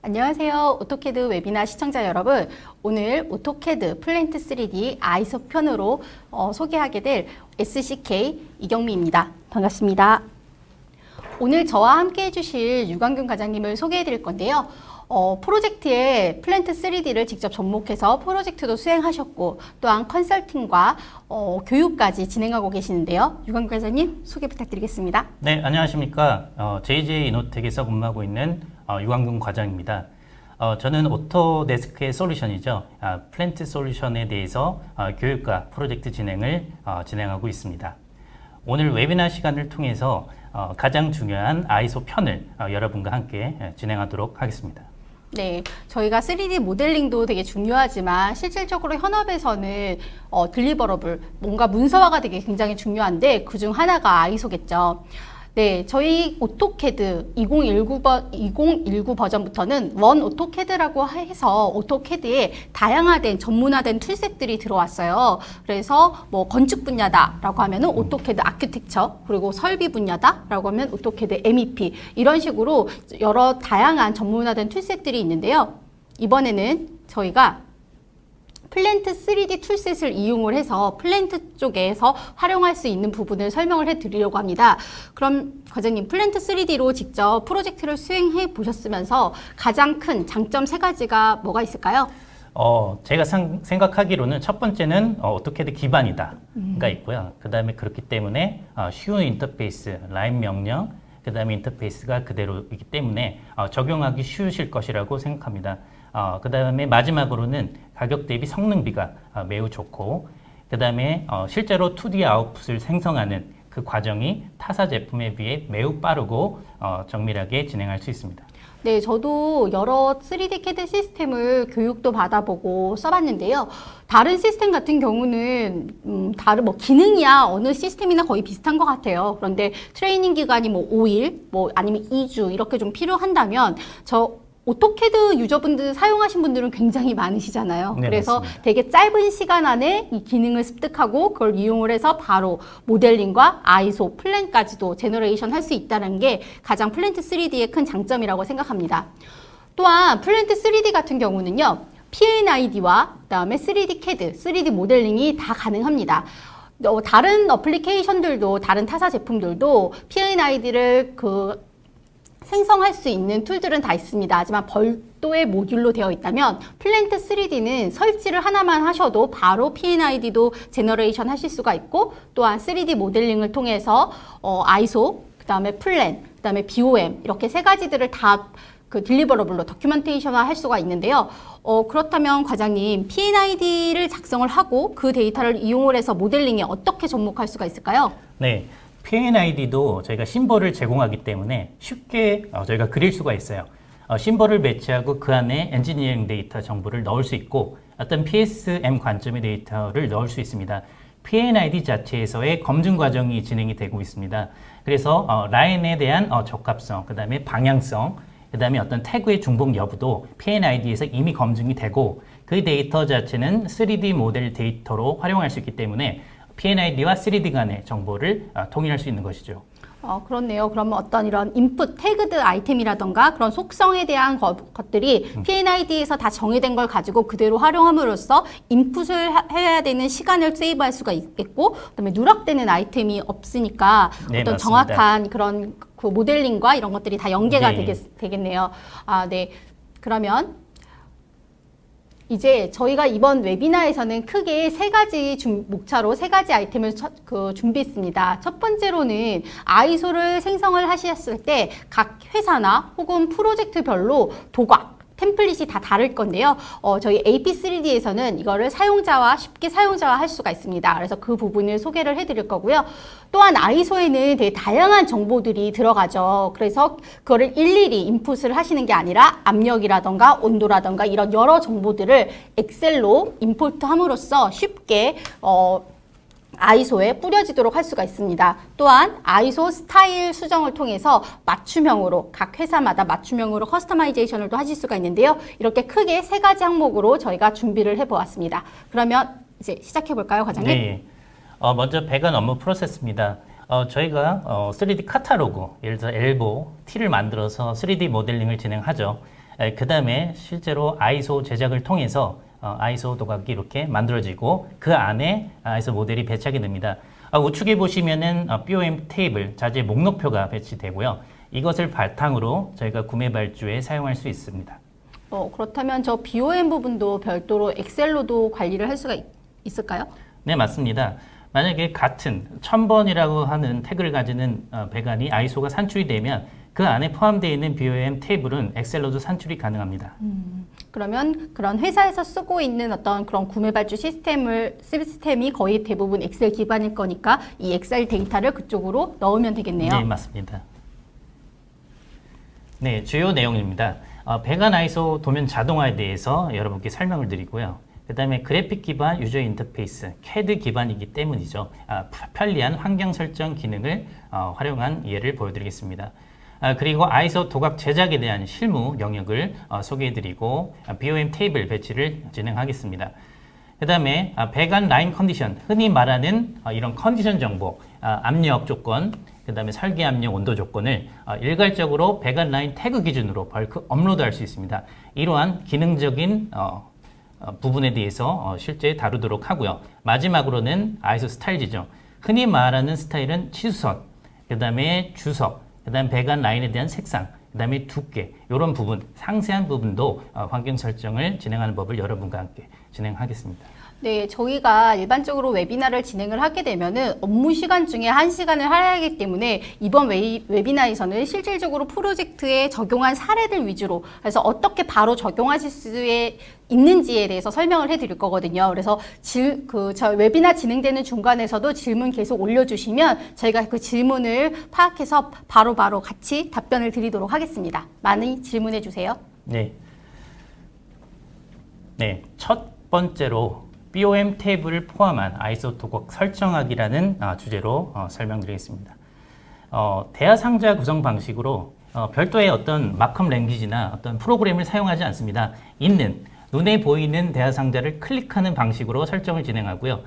안녕하세요. 오토캐드 웨비나 시청자 여러분. 오늘 오토캐드 플랜트 3D 아이소 편으로 소개하게 될 SCK 이경미입니다. 반갑습니다. 오늘 저와 함께 해주실 유광균 과장님을 소개해 드릴 건데요. 프로젝트에 플랜트 3D를 직접 접목해서 프로젝트도 수행하셨고 또한 컨설팅과 교육까지 진행하고 계시는데요. 유광균 과장님 소개 부탁드리겠습니다. 네, 안녕하십니까. JJ 이노텍에서 근무하고 있는 유광균 과장입니다. 저는 오토데스크의 솔루션이죠. 플랜트 솔루션에 대해서 교육과 프로젝트 진행을 진행하고 있습니다. 오늘 웨비나 시간을 통해서 가장 중요한 아이소 편을 여러분과 함께 진행하도록 하겠습니다. 네, 저희가 3D 모델링도 되게 중요하지만 실질적으로 현업에서는 딜리버러블, 뭔가 문서화가 되게 굉장히 중요한데 그중 하나가 아이소겠죠. 네, 저희 오토캐드 2019 버전부터는 원 오토캐드라고 해서 오토캐드에 다양화된 전문화된 툴셋들이 들어왔어요. 그래서 뭐 건축 분야다라고 하면은 오토캐드 아키텍처, 그리고 설비 분야다라고 하면 오토캐드 MEP, 이런 식으로 여러 다양한 전문화된 툴셋들이 있는데요. 이번에는 저희가 플랜트 3D 툴셋을 이용을 해서 플랜트 쪽에서 활용할 수 있는 부분을 설명을 해드리려고 합니다. 그럼 과장님, 플랜트 3D로 직접 프로젝트를 수행해 보셨으면서 가장 큰 장점 3가지가 뭐가 있을까요? 제가 생각하기로는 첫 번째는 오토캐드 기반이다가 있고요. 그 다음에 그렇기 때문에 쉬운 인터페이스, 라인 명령, 그 다음에 인터페이스가 그대로이기 때문에 적용하기 쉬우실 것이라고 생각합니다. 그 다음에 마지막으로는 가격 대비 성능비가 매우 좋고, 그 다음에 실제로 2D 아웃풋을 생성하는 그 과정이 타사 제품에 비해 매우 빠르고 정밀하게 진행할 수 있습니다. 네, 저도 여러 3D CAD 시스템을 교육도 받아보고 써봤는데요. 다른 시스템 같은 경우는 다른 기능이야 어느 시스템이나 거의 비슷한 것 같아요. 그런데 트레이닝 기간이 5일, 아니면 2주 이렇게 좀 필요한다면 오토캐드 유저분들 사용하신 분들은 굉장히 많으시잖아요. 네, 그래서 맞습니다. 되게 짧은 시간 안에 이 기능을 습득하고 그걸 이용을 해서 바로 모델링과 아이소, 플랜까지도 제너레이션 할 수 있다는 게 가장 플랜트 3D의 큰 장점이라고 생각합니다. 또한 플랜트 3D 같은 경우는요, P&ID와 그다음에 3D CAD, 3D 모델링이 다 가능합니다. 다른 어플리케이션들도, 다른 타사 제품들도 P&ID를 생성할 수 있는 툴들은 다 있습니다. 하지만 별도의 모듈로 되어 있다면 플랜트 3D는 설치를 하나만 하셔도 바로 P&ID도 제너레이션 하실 수가 있고, 또한 3D 모델링을 통해서 아이소, 그 다음에 플랜, 그 다음에 BOM, 이렇게 3가지들을 다 딜리버러블로 도큐멘테이션화 할 수가 있는데요. 그렇다면 과장님, P&ID를 작성을 하고 그 데이터를 이용을 해서 모델링에 어떻게 접목할 수가 있을까요? 네. P&ID도 저희가 심볼을 제공하기 때문에 쉽게 저희가 그릴 수가 있어요. 심볼을 배치하고 그 안에 엔지니어링 데이터 정보를 넣을 수 있고 어떤 PSM 관점의 데이터를 넣을 수 있습니다. P&ID 자체에서의 검증 과정이 진행이 되고 있습니다. 그래서 라인에 대한 적합성, 그 다음에 방향성, 그 다음에 어떤 태그의 중복 여부도 P&ID에서 이미 검증이 되고 그 데이터 자체는 3D 모델 데이터로 활용할 수 있기 때문에 P&ID와 3D 간의 정보를 통일할 수 있는 것이죠. 그렇네요. 그러면 어떤 이런 인풋 태그드 아이템이라던가 그런 속성에 대한 것들이 P&ID에서 다 정의된 걸 가지고 그대로 활용함으로써 인풋을 해야 되는 시간을 세이브할 수가 있겠고, 그다음에 누락되는 아이템이 없으니까 네, 어떤 맞습니다. 정확한 그런 모델링과 이런 것들이 다 연계가 네. 되겠네요. 네. 그러면 이제 저희가 이번 웨비나에서는 크게 3가지 목차로 3가지 아이템을 준비했습니다. 첫 번째로는 아이소를 생성을 하셨을 때 각 회사나 혹은 프로젝트별로 도각, 템플릿이 다 다를 건데요. 저희 AP3D에서는 이거를 쉽게 사용자화 할 수가 있습니다. 그래서 그 부분을 소개를 해드릴 거고요. 또한 아이소에는 되게 다양한 정보들이 들어가죠. 그래서 그거를 일일이 인풋을 하시는 게 아니라 압력이라던가 온도라던가 이런 여러 정보들을 엑셀로 임포트 함으로써 쉽게 아이소에 뿌려지도록 할 수가 있습니다. 또한 아이소 스타일 수정을 통해서 맞춤형으로 각 회사마다 맞춤형으로 커스터마이제이션을 또 하실 수가 있는데요. 이렇게 크게 3가지 항목으로 저희가 준비를 해보았습니다. 그러면 이제 시작해 볼까요, 과장님? 네. 먼저 배관 업무 프로세스입니다. 저희가 3D 카탈로그, 예를 들어 엘보, T를 만들어서 3D 모델링을 진행하죠. 그 다음에 실제로 아이소 제작을 통해서 아이소 도각이 이렇게 만들어지고 그 안에 아이소 모델이 배치하게 됩니다. 우측에 보시면은 BOM 테이블, 자재 목록표가 배치되고요. 이것을 바탕으로 저희가 구매 발주에 사용할 수 있습니다. 그렇다면 저 BOM 부분도 별도로 엑셀로도 관리를 할 수가 있을까요? 네, 맞습니다. 만약에 같은 1000번이라고 하는 태그를 가지는 배관이 아이소가 산출이 되면 그 안에 포함되어 있는 BOM 테이블은 엑셀로도 산출이 가능합니다. 그러면 그런 회사에서 쓰고 있는 어떤 그런 구매 발주 시스템이 거의 대부분 엑셀 기반일 거니까 이 엑셀 데이터를 그쪽으로 넣으면 되겠네요. 네, 맞습니다. 네, 주요 내용입니다. 배관 아이소 도면 자동화에 대해서 여러분께 설명을 드리고요. 그 다음에 그래픽 기반 유저 인터페이스, CAD 기반이기 때문이죠. 편리한 환경 설정 기능을 활용한 예를 보여드리겠습니다. 그리고 아이소 도각 제작에 대한 실무 영역을 소개해드리고 BOM 테이블 배치를 진행하겠습니다. 그 다음에 배관 라인 컨디션, 흔히 말하는 이런 컨디션 정보, 압력 조건, 그 다음에 설계 압력 온도 조건을 일괄적으로 배관 라인 태그 기준으로 벌크 업로드할 수 있습니다. 이러한 기능적인 부분에 대해서 실제 다루도록 하고요. 마지막으로는 아이소 스타일 지정. 흔히 말하는 스타일은 치수선, 그 다음에 주석, 그 다음 배관 라인에 대한 색상, 그 다음에 두께, 이런 부분, 상세한 부분도 환경 설정을 진행하는 법을 여러분과 함께 진행하겠습니다. 네, 저희가 일반적으로 웨비나를 진행을 하게 되면은 업무 시간 중에 1시간을 할애하기 때문에 이번 웨비나에서는 실질적으로 프로젝트에 적용한 사례들 위주로 그래서 어떻게 바로 적용하실 수 있는지에 대해서 설명을 해드릴 거거든요. 그래서 저 웨비나 진행되는 중간에서도 질문 계속 올려주시면 저희가 그 질문을 파악해서 바로바로 같이 답변을 드리도록 하겠습니다. 많이 질문해 주세요. 네. 네, 첫 번째로 BOM 테이블을 포함한 아이소 도각 설정하기라는 주제로 설명드리겠습니다. 대화 상자 구성 방식으로 별도의 어떤 마크업 랭귀지나 어떤 프로그램을 사용하지 않습니다. 눈에 보이는 대화 상자를 클릭하는 방식으로 설정을 진행하고요.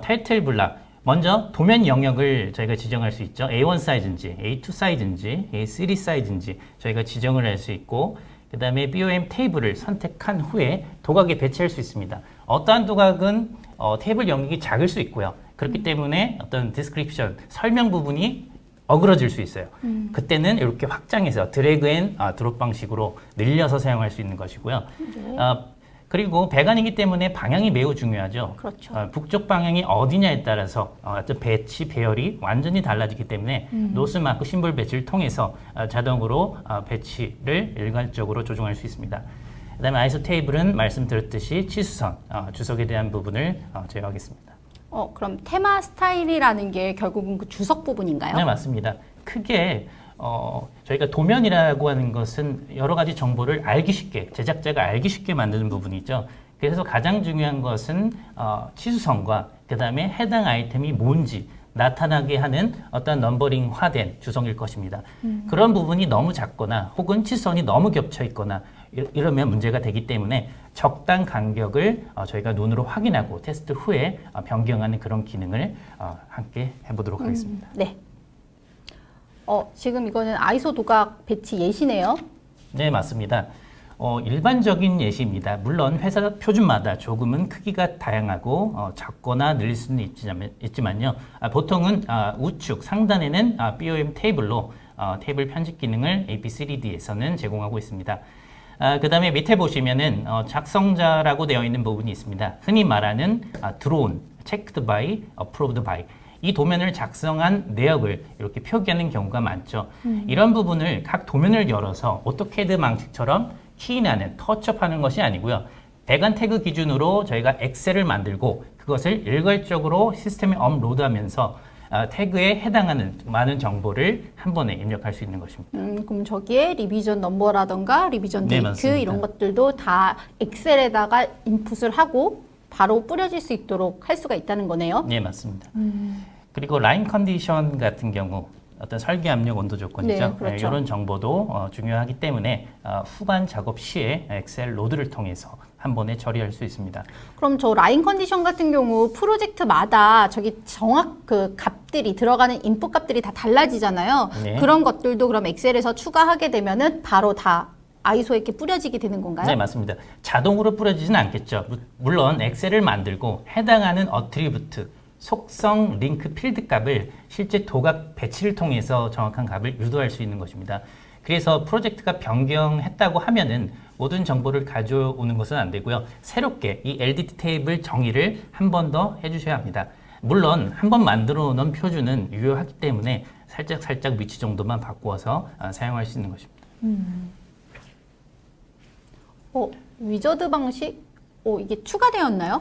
타이틀 블락, 먼저 도면 영역을 저희가 지정할 수 있죠. A1 사이즈인지, A2 사이즈인지, A3 사이즈인지 저희가 지정을 할 수 있고 그 다음에 BOM 테이블을 선택한 후에 도각에 배치할 수 있습니다. 어떠한 도각은 테이블 영역이 작을 수 있고요. 그렇기 때문에 어떤 디스크립션, 설명 부분이 어그러질 수 있어요. 그때는 이렇게 확장해서 드래그 앤 드롭 방식으로 늘려서 사용할 수 있는 것이고요. 네. 그리고 배관이기 때문에 방향이 매우 중요하죠. 그렇죠. 북쪽 방향이 어디냐에 따라서 어떤 배치, 배열이 완전히 달라지기 때문에 노스 마크 심볼 배치를 통해서 자동으로 배치를 일괄적으로 조정할 수 있습니다. 그 다음에 아이소 테이블은 말씀드렸듯이 치수선, 주석에 대한 부분을 제어하겠습니다. 그럼 테마 스타일이라는 게 결국은 그 주석 부분인가요? 네, 맞습니다. 크게 저희가 도면이라고 하는 것은 여러 가지 정보를 알기 쉽게, 제작자가 알기 쉽게 만드는 부분이죠. 그래서 가장 중요한 것은 치수선과 그 다음에 해당 아이템이 뭔지 나타나게 하는 어떤 넘버링화된 주성일 것입니다. 그런 부분이 너무 작거나 혹은 치수선이 너무 겹쳐 있거나 이러면 문제가 되기 때문에 적당 간격을 저희가 눈으로 확인하고 테스트 후에 변경하는 그런 기능을 함께 해보도록 하겠습니다. 네. 지금 이거는 아이소 도각 배치 예시네요. 네, 맞습니다. 일반적인 예시입니다. 물론 회사 표준마다 조금은 크기가 다양하고 작거나 늘릴 수는 있지만요. 보통은 우측 상단에는 BOM 테이블로 테이블 편집 기능을 AP3D에서는 제공하고 있습니다. 그 다음에 밑에 보시면은 작성자라고 되어 있는 부분이 있습니다. 흔히 말하는 드론, checked by, approved by. 이 도면을 작성한 내역을 이렇게 표기하는 경우가 많죠. 이런 부분을 각 도면을 열어서 오토캐드 방식처럼 키인하는, 터치업하는 것이 아니고요. 배관 태그 기준으로 저희가 엑셀을 만들고 그것을 일괄적으로 시스템에 업로드하면서 태그에 해당하는 많은 정보를 한 번에 입력할 수 있는 것입니다. 그럼 저기에 리비전 넘버라던가 리비전 네, 데이트 맞습니다. 이런 것들도 다 엑셀에다가 인풋을 하고 바로 뿌려질 수 있도록 할 수가 있다는 거네요. 네, 맞습니다. 그리고 라인 컨디션 같은 경우 어떤 설계 압력 온도 조건이죠. 네, 그렇죠. 이런 정보도 중요하기 때문에 후반 작업 시에 엑셀 로드를 통해서 한 번에 처리할 수 있습니다. 그럼 저 라인 컨디션 같은 경우 프로젝트마다 저기 그 값들이 들어가는 인풋 값들이 다 달라지잖아요. 네. 그런 것들도 그럼 엑셀에서 추가하게 되면은 바로 다 아이소에 이렇게 뿌려지게 되는 건가요? 네, 맞습니다. 자동으로 뿌려지지는 않겠죠. 물론 엑셀을 만들고 해당하는 어트리뷰트, 속성, 링크, 필드 값을 실제 도각 배치를 통해서 정확한 값을 유도할 수 있는 것입니다. 그래서 프로젝트가 변경했다고 하면은 모든 정보를 가져오는 것은 안 되고요. 새롭게 이 LDT 테이블 정의를 한 번 더 해주셔야 합니다. 물론 한 번 만들어 놓은 표준은 유효하기 때문에 살짝 위치 정도만 바꾸어서 사용할 수 있는 것입니다. 위저드 방식? 이게 추가되었나요?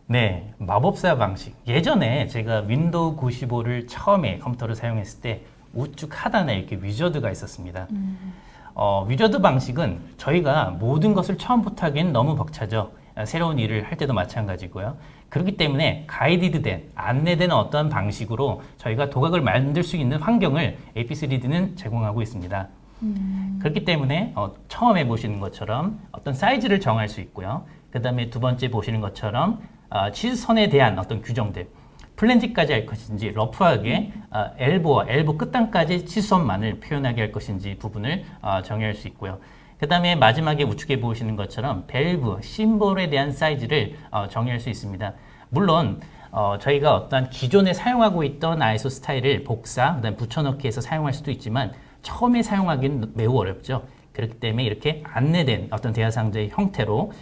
네, 마법사 방식. 예전에 제가 윈도우 95를 처음에 컴퓨터를 사용했을 때 우측 하단에 이렇게 위저드가 있었습니다. 위저드 방식은 저희가 모든 것을 처음부터 하기엔 너무 벅차죠. 새로운 일을 할 때도 마찬가지고요. 그렇기 때문에 가이디드된, 안내된 어떠한 방식으로 저희가 도각을 만들 수 있는 환경을 AP3D는 제공하고 있습니다. 그렇기 때문에 처음에 보시는 것처럼 어떤 사이즈를 정할 수 있고요. 그 다음에 두 번째 보시는 것처럼 치수선에 대한 어떤 규정들, 플랜지까지 할 것인지 러프하게 엘보와 엘보 끝단까지 치수선만을 표현하게 할 것인지 부분을 정의할 수 있고요. 그 다음에 마지막에 우측에 보시는 것처럼 밸브, 심볼에 대한 사이즈를 정의할 수 있습니다. 물론 저희가 어떤 기존에 사용하고 있던 아이소 스타일을 복사, 그다음 붙여넣기 해서 사용할 수도 있지만 처음에 사용하기는 매우 어렵죠. 그렇기 때문에 이렇게 안내된 어떤 대화상자의 형태로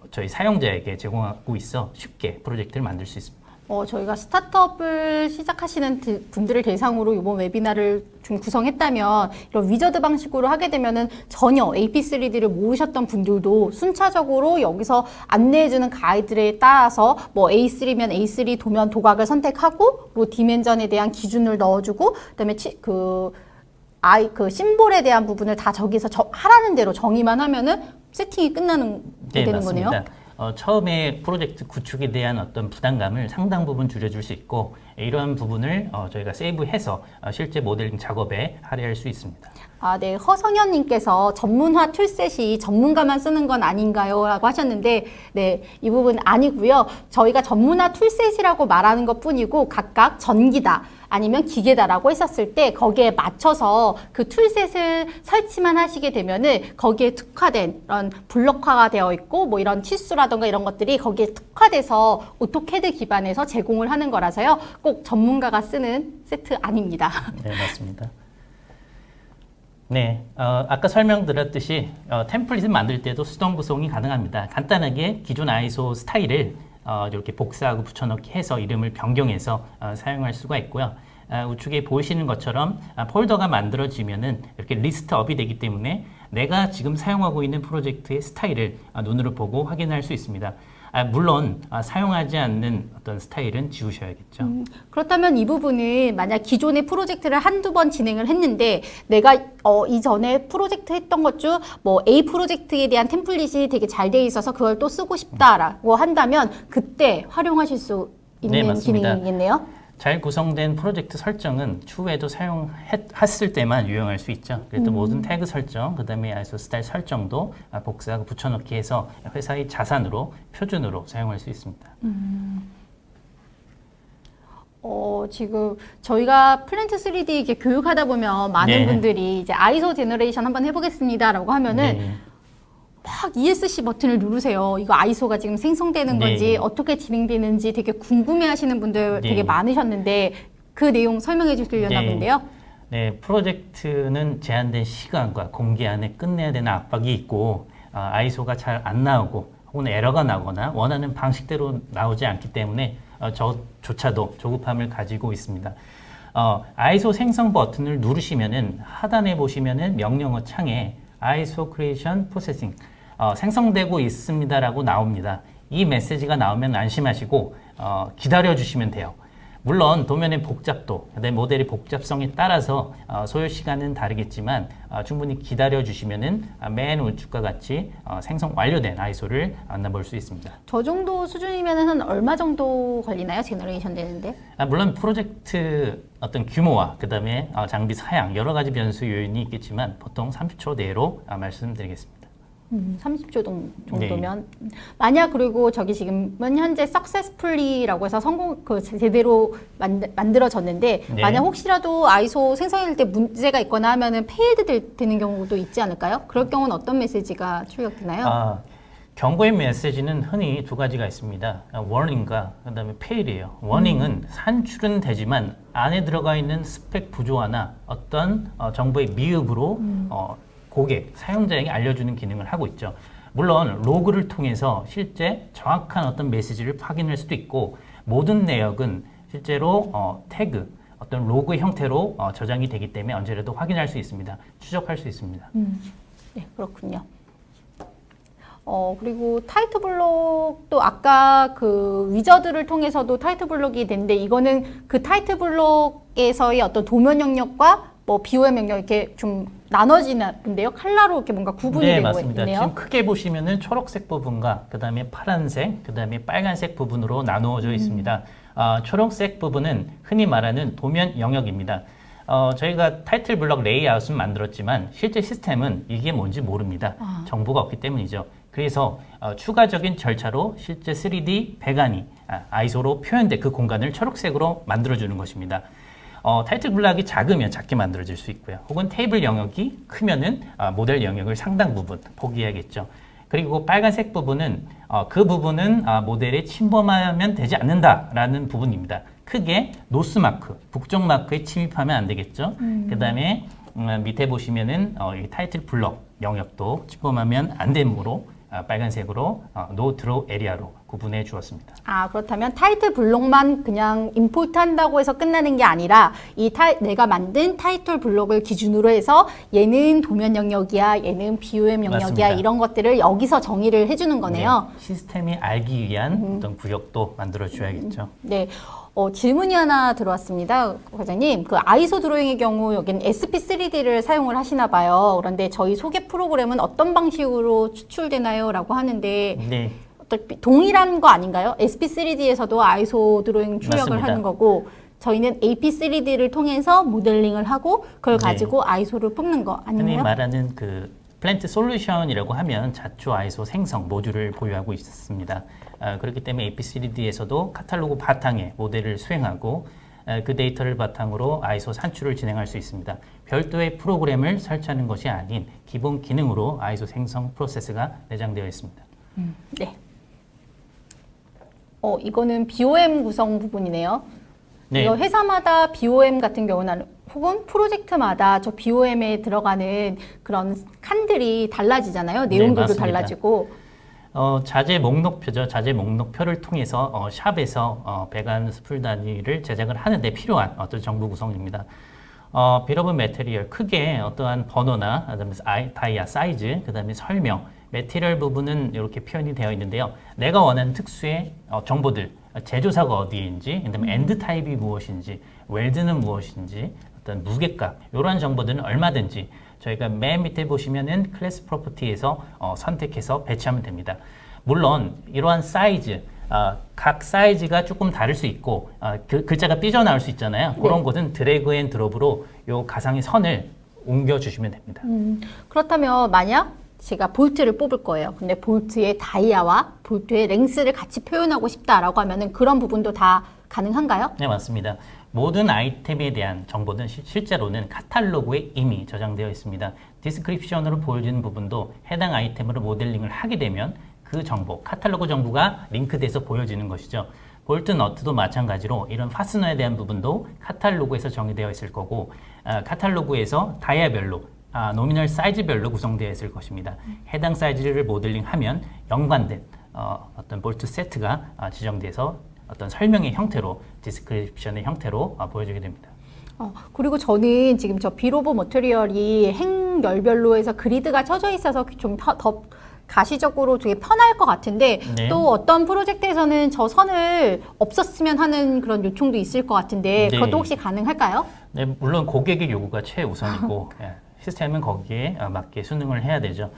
저희 사용자에게 제공하고 있어 쉽게 프로젝트를 만들 수 있습니다. 저희가 스타트업을 시작하시는 분들을 대상으로 이번 웨비나를 좀 구성했다면 이런 위저드 방식으로 하게 되면은 전혀 AP3D를 모르셨던 분들도 순차적으로 여기서 안내해주는 가이드에 따라서 뭐 A3면 A3 도면 도각을 선택하고 뭐 디멘전에 대한 기준을 넣어주고 그다음에 그 심볼에 대한 부분을 다 저기서 하라는 대로 정의만 하면은 세팅이 끝나는 게 되는 맞습니다. 거네요. 처음에 프로젝트 구축에 대한 어떤 부담감을 상당 부분 줄여줄 수 있고 이러한 부분을 저희가 세이브해서 실제 모델링 작업에 할애할 수 있습니다. 네. 허성현님께서 전문화 툴셋이 전문가만 쓰는 건 아닌가요? 라고 하셨는데, 네. 이 부분 아니고요. 저희가 전문화 툴셋이라고 말하는 것 뿐이고, 각각 전기다. 아니면 기계다라고 했었을 때 거기에 맞춰서 그 툴셋을 설치만 하시게 되면은 거기에 특화된 이런 블록화가 되어 있고 뭐 이런 치수라던가 이런 것들이 거기에 특화돼서 오토캐드 기반에서 제공을 하는 거라서요. 꼭 전문가가 쓰는 세트 아닙니다. 네, 맞습니다. 네, 아까 설명드렸듯이 템플릿을 만들 때도 수동 구성이 가능합니다. 간단하게 기존 아이소 스타일을 이렇게 복사하고 붙여넣기 해서 이름을 변경해서 사용할 수가 있고요. 우측에 보시는 것처럼 폴더가 만들어지면은 이렇게 리스트업이 되기 때문에 내가 지금 사용하고 있는 프로젝트의 스타일을 눈으로 보고 확인할 수 있습니다. 물론 사용하지 않는 어떤 스타일은 지우셔야겠죠. 그렇다면 이 부분은 만약 기존의 프로젝트를 한두 번 진행을 했는데 내가 이전에 프로젝트 했던 것 중 뭐 A 프로젝트에 대한 템플릿이 되게 잘 돼 있어서 그걸 또 쓰고 싶다라고 한다면 그때 활용하실 수 있는 네, 기능이겠네요. 잘 구성된 프로젝트 설정은 추후에도 사용했을 때만 유용할 수 있죠. 그래서 모든 태그 설정, 그 다음에 아이소 스타일 설정도 복사하고 붙여넣기 해서 회사의 자산으로, 표준으로 사용할 수 있습니다. 지금 저희가 플랜트 3D 이렇게 교육하다 보면 많은 네. 분들이 이제 아이소 제너레이션 한번 해보겠습니다라고 하면은 네. 막 ESC 버튼을 누르세요. 이거 아이소가 지금 생성되는 건지 네. 어떻게 진행되는지 되게 궁금해하시는 분들 네. 되게 많으셨는데 그 내용 설명해 주시려나 네. 본데요. 네, 프로젝트는 제한된 시간과 공기 안에 끝내야 되는 압박이 있고 아이소가 잘 안 나오고 혹은 에러가 나거나 원하는 방식대로 나오지 않기 때문에 저조차도 조급함을 가지고 있습니다. 아이소 생성 버튼을 누르시면은 하단에 보시면은 명령어 창에 아이소 크리에이션 프로세싱 생성되고 있습니다라고 나옵니다. 이 메시지가 나오면 안심하시고 기다려 주시면 돼요. 물론 도면의 복잡도, 그다음에 모델의 복잡성에 따라서 소요 시간은 다르겠지만 충분히 기다려 주시면은 맨 우측과 같이 생성 완료된 아이소를 만나볼 수 있습니다. 저 정도 수준이면 한 얼마 정도 걸리나요? 제너레이션 되는데? 물론 프로젝트 어떤 규모와 그다음에 장비 사양 여러 가지 변수 요인이 있겠지만 보통 30초 내로 말씀드리겠습니다. 30조 정도면 만약 그리고 저기 지금은 현재 successfully라고 해서 성공 제대로 만들어졌는데 네. 만약 혹시라도 아이소 생성일 때 문제가 있거나 하면은 페일드 되는 경우도 있지 않을까요? 그럴 경우는 어떤 메시지가 출력되나요? 경고의 메시지는 흔히 두 가지가 있습니다. warning과 그다음에 fail이에요. warning은 산출은 되지만 안에 들어가 있는 스펙 부조화나 어떤 정보의 미흡으로 고객, 사용자에게 알려주는 기능을 하고 있죠. 물론 로그를 통해서 실제 정확한 어떤 메시지를 확인할 수도 있고 모든 내역은 실제로 태그, 어떤 로그의 형태로 저장이 되기 때문에 언제라도 확인할 수 있습니다. 추적할 수 있습니다. 네, 그렇군요. 그리고 타이틀 블록도 아까 그 위저드를 통해서도 타이틀 블록이 되는데 이거는 그 타이틀 블록에서의 어떤 도면 영역과 뭐 BOM 영역 이렇게 좀 나눠지는데요. 컬러로 이렇게 뭔가 구분이 네, 되고 맞습니다. 있네요. 지금 크게 보시면은 초록색 부분과 그다음에 파란색, 그다음에 빨간색 부분으로 나누어져 있습니다. 초록색 부분은 흔히 말하는 도면 영역입니다. 저희가 타이틀 블록 레이아웃은 만들었지만 실제 시스템은 이게 뭔지 모릅니다. 정보가 없기 때문이죠. 그래서 추가적인 절차로 실제 3D 배관이 아이소로 표현된 그 공간을 초록색으로 만들어주는 것입니다. 타이틀 블록이 작으면 작게 만들어질 수 있고요. 혹은 테이블 영역이 크면은 모델 영역을 상당 부분 포기해야겠죠. 그리고 빨간색 부분은 그 부분은 모델에 침범하면 되지 않는다라는 부분입니다. 크게 노스 마크, 북쪽 마크에 침입하면 안 되겠죠. 그다음에 밑에 보시면은 이 타이틀 블록 영역도 침범하면 안 되므로 빨간색으로 노 드로우 에리아로 구분해 주었습니다. 그렇다면 타이틀 블록만 그냥 임포트 한다고 해서 끝나는 게 아니라 내가 만든 타이틀 블록을 기준으로 해서 얘는 도면 영역이야, 얘는 BOM 영역이야 맞습니다. 이런 것들을 여기서 정의를 해주는 거네요. 네, 시스템이 알기 위한 어떤 구역도 만들어 줘야겠죠. 네. 질문이 하나 들어왔습니다. 과장님, 그 아이소 드로잉의 경우 여기는 SP3D를 사용을 하시나 봐요. 그런데 저희 소개 프로그램은 어떤 방식으로 추출되나요? 라고 하는데 네. 동일한 거 아닌가요? SP3D에서도 아이소 드로잉 출력을 맞습니다. 하는 거고 저희는 AP3D를 통해서 모델링을 하고 그걸 네. 가지고 아이소를 뽑는 거 흔히 아니에요? 말하는 그 플랜트 솔루션이라고 하면 자초 아이소 생성 모듈을 보유하고 있습니다. 그렇기 때문에 AP3D에서도 카탈로그 바탕에 모델을 수행하고 그 데이터를 바탕으로 아이소 산출을 진행할 수 있습니다. 별도의 프로그램을 설치하는 것이 아닌 기본 기능으로 아이소 생성 프로세스가 내장되어 있습니다. 네. 이거는 BOM 구성 부분이네요. 네. 이거 회사마다 BOM 같은 경우는 혹은 프로젝트마다 저 BOM에 들어가는 그런 칸들이 달라지잖아요. 내용들도 맞습니다. 달라지고. 자재 목록표죠. 자재 목록표를 통해서 샵에서 배관 스풀 단위를 제작을 하는데 필요한 어떤 정보 구성입니다. 빌 오브 매테리얼 크게 어떠한 번호나 그다음에 다이아 사이즈, 그다음에 설명, 매테리얼 부분은 이렇게 표현이 되어 있는데요. 내가 원하는 특수의 정보들, 제조사가 어디인지, 그다음에 엔드 타입이 무엇인지, 웰드는 무엇인지, 어떤 무게값 이러한 정보들은 얼마든지 저희가 맨 밑에 보시면은 클래스 프로퍼티에서 선택해서 배치하면 됩니다. 물론 이러한 사이즈, 각 사이즈가 조금 다를 수 있고 그 글자가 삐져나올 수 있잖아요. 네. 그런 것은 드래그 앤 드롭으로 요 가상의 선을 옮겨주시면 됩니다. 그렇다면 만약 제가 볼트를 뽑을 거예요. 근데 볼트의 다이아와 볼트의 랭스를 같이 표현하고 싶다라고 하면은 그런 부분도 다 가능한가요? 네, 맞습니다. 모든 아이템에 대한 정보는 실제로는 카탈로그에 이미 저장되어 있습니다. 디스크립션으로 보여주는 부분도 해당 아이템으로 모델링을 하게 되면 그 정보, 카탈로그 정보가 링크돼서 보여지는 것이죠. 볼트 너트도 마찬가지로 이런 파스너에 대한 부분도 카탈로그에서 정의되어 있을 거고 카탈로그에서 다이아별로 노미널 사이즈별로 구성되어 있을 것입니다. 해당 사이즈를 모델링하면 연관된 어떤 볼트 세트가 지정돼서 어떤 설명의 형태로 디스크립션의 형태로 보여주게 됩니다. 그리고 저는 지금 저 빌 오브 머티리얼이 행열별로 해서 그리드가 쳐져 있어서 좀 더 가시적으로 되게 편할 것 같은데 네. 또 어떤 프로젝트에서는 저 선을 없었으면 하는 그런 요청도 있을 것 같은데 네. 그것도 혹시 가능할까요? 네, 물론 고객의 요구가 최우선이고 시스템은 거기에 맞게 순응을 해야 되죠.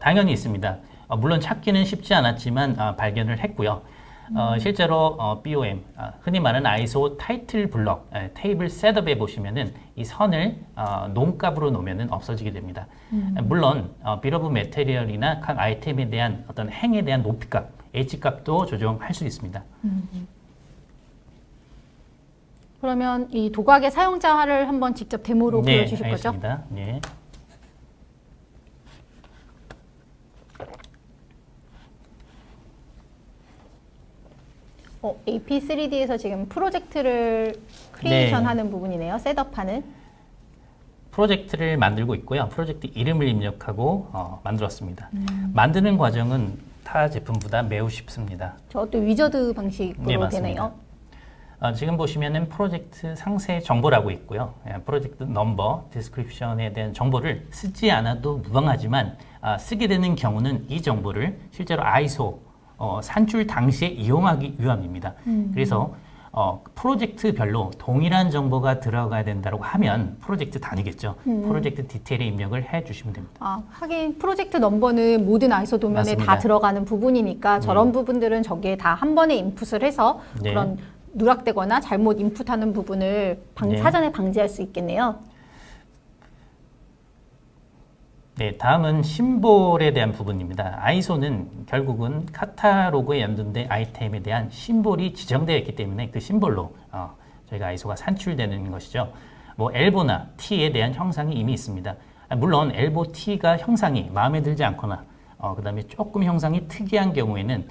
당연히 있습니다. 물론 찾기는 쉽지 않았지만 발견을 했고요. 실제로 BOM, 흔히 말하는 아이소 타이틀 블럭, 테이블 셋업에 보시면은 이 선을 놈값으로 놓으면은 없어지게 됩니다. 물론 빌 오브 메테리얼이나 각 아이템에 대한 어떤 행에 대한 높이값, H값도 조정할 수 있습니다. 그러면 이 도각의 사용자를 한번 직접 데모로 네, 보여주실 거죠? 알겠습니다. 네. AP3D에서 지금 프로젝트를 크리에이션하는 부분이네요. 셋업하는. 프로젝트를 만들고 있고요. 프로젝트 이름을 입력하고 만들었습니다. 만드는 과정은 타 제품보다 매우 쉽습니다. 저것도 위저드 방식으로 네, 맞습니다. 되네요. 지금 보시면은 프로젝트 상세 정보라고 있고요. 프로젝트 넘버, 디스크립션에 대한 정보를 쓰지 않아도 무방하지만 쓰게 되는 경우는 이 정보를 실제로 아이소 산출 당시에 이용하기 위함입니다. 그래서 프로젝트별로 동일한 정보가 들어가야 된다고 하면 프로젝트 단위겠죠. 프로젝트 디테일에 입력을 해 주시면 됩니다. 하긴 프로젝트 넘버는 모든 아이소 도면에 맞습니다. 다 들어가는 부분이니까 저런 부분들은 저기에 다 한 번에 인풋을 해서 네. 그런 누락되거나 잘못 인풋하는 부분을 네. 사전에 방지할 수 있겠네요. 네, 다음은 심볼에 대한 부분입니다. 아이소는 결국은 카탈로그에 연동된 아이템에 대한 심볼이 지정되어 있기 때문에 그 심볼로 저희가 아이소가 산출되는 것이죠. 뭐 엘보나 T에 대한 형상이 이미 있습니다. 물론 엘보 T가 형상이 마음에 들지 않거나 그 다음에 조금 형상이 특이한 경우에는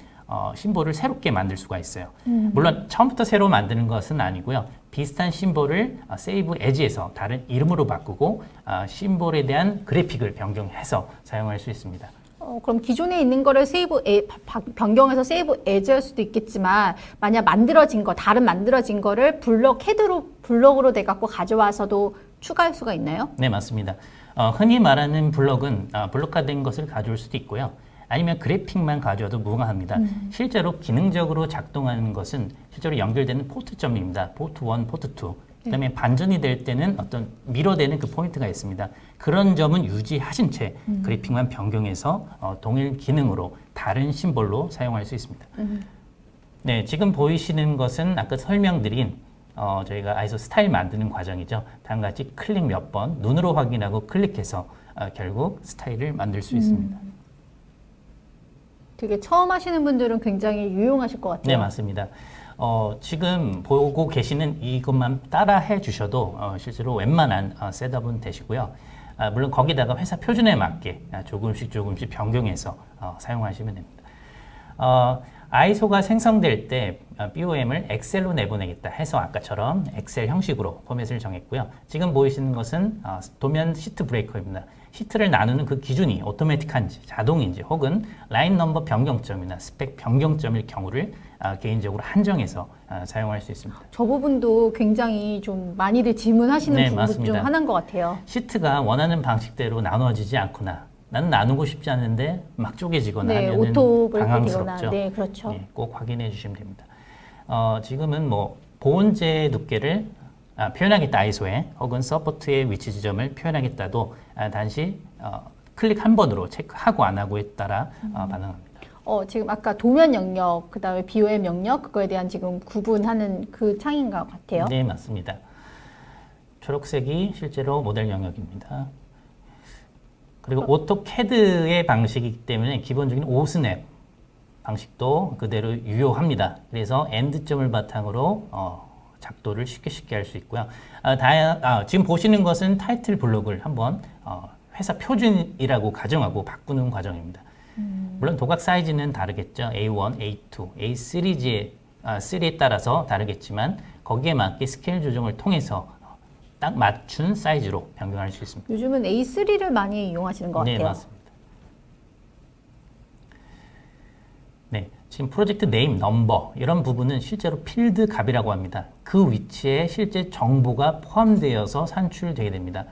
심볼을 새롭게 만들 수가 있어요. 물론 처음부터 새로 만드는 것은 아니고요. 비슷한 심볼을 세이브 에지에서 다른 이름으로 바꾸고 심볼에 대한 그래픽을 변경해서 사용할 수 있습니다. 그럼 기존에 있는 거를 변경해서 세이브 에즈할 수도 있겠지만 만약 만들어진 거, 다른 만들어진 거를 블럭으로 돼 갖고 가져와서도 추가할 수가 있나요? 네, 맞습니다. 흔히 말하는 블럭은 블럭화된 것을 가져올 수도 있고요. 아니면 그래픽만 가져와도 무방합니다. 실제로 기능적으로 작동하는 것은 실제로 연결되는 포트점입니다. 포트 1, 포트 2. 그다음에 반전이 될 때는 어떤 미러되는 그 포인트가 있습니다. 그런 점은 유지하신 채 그래픽만 변경해서 동일 기능으로 다른 심볼로 사용할 수 있습니다. 네, 지금 보이시는 것은 아까 설명드린 저희가 아이소 스타일 만드는 과정이죠. 다음과 같이 클릭 몇 번, 눈으로 확인하고 클릭해서 결국 스타일을 만들 수 있습니다. 되게 처음 하시는 분들은 굉장히 유용하실 것 같아요. 네, 맞습니다. 지금 보고 계시는 이것만 따라 해 주셔도 실제로 웬만한 셋업은 되시고요. 물론 거기다가 회사 표준에 맞게 조금씩 변경해서 사용하시면 됩니다. 아이소가 생성될 때 BOM을 엑셀로 내보내겠다 해서 아까처럼 엑셀 형식으로 포맷을 정했고요. 지금 보이시는 것은 도면 시트 브레이커입니다. 시트를 나누는 그 기준이 오토매틱한지 자동인지 혹은 라인 넘버 변경점이나 스펙 변경점일 경우를 개인적으로 한정해서 사용할 수 있습니다. 저 부분도 굉장히 좀 많이들 질문하시는 네, 부분 맞습니다. 중 하나인 것 같아요. 시트가 원하는 방식대로 나누어지지 않거나 나는 나누고 싶지 않은데 막 쪼개지거나 네, 하면 오토 브레이크 당황스럽죠. 되거나. 네, 그렇죠. 네, 꼭 확인해 주시면 됩니다. 지금은 뭐 보온재 두께를 표현하겠다 아이소에 혹은 서포트의 위치 지점을 표현하겠다도 단지 클릭 한 번으로 체크하고 안 하고에 따라 반응합니다. 지금 아까 도면 영역, 그 다음에 BOM 영역, 그거에 대한 지금 구분하는 그 창인 것 같아요. 네, 맞습니다. 초록색이 실제로 모델 영역입니다. 그리고 오토캐드의 방식이기 때문에 기본적인 오스냅 방식도 그대로 유효합니다. 그래서 엔드점을 바탕으로 작도를 쉽게 할 수 있고요. 지금 보시는 것은 타이틀 블록을 한번 회사 표준이라고 가정하고 바꾸는 과정입니다. 물론 도각 사이즈는 다르겠죠. A1, A2, A3에 3에 따라서 다르겠지만 거기에 맞게 스케일 조정을 통해서 딱 맞춘 사이즈로 변경할 수 있습니다. 요즘은 A3를 많이 이용하시는 것 같아요. 네, 맞습니다. 네, 지금 프로젝트 네임, 넘버 이런 부분은 실제로 필드 값이라고 합니다. 그 위치에 실제 정보가 포함되어서 산출되게 됩니다.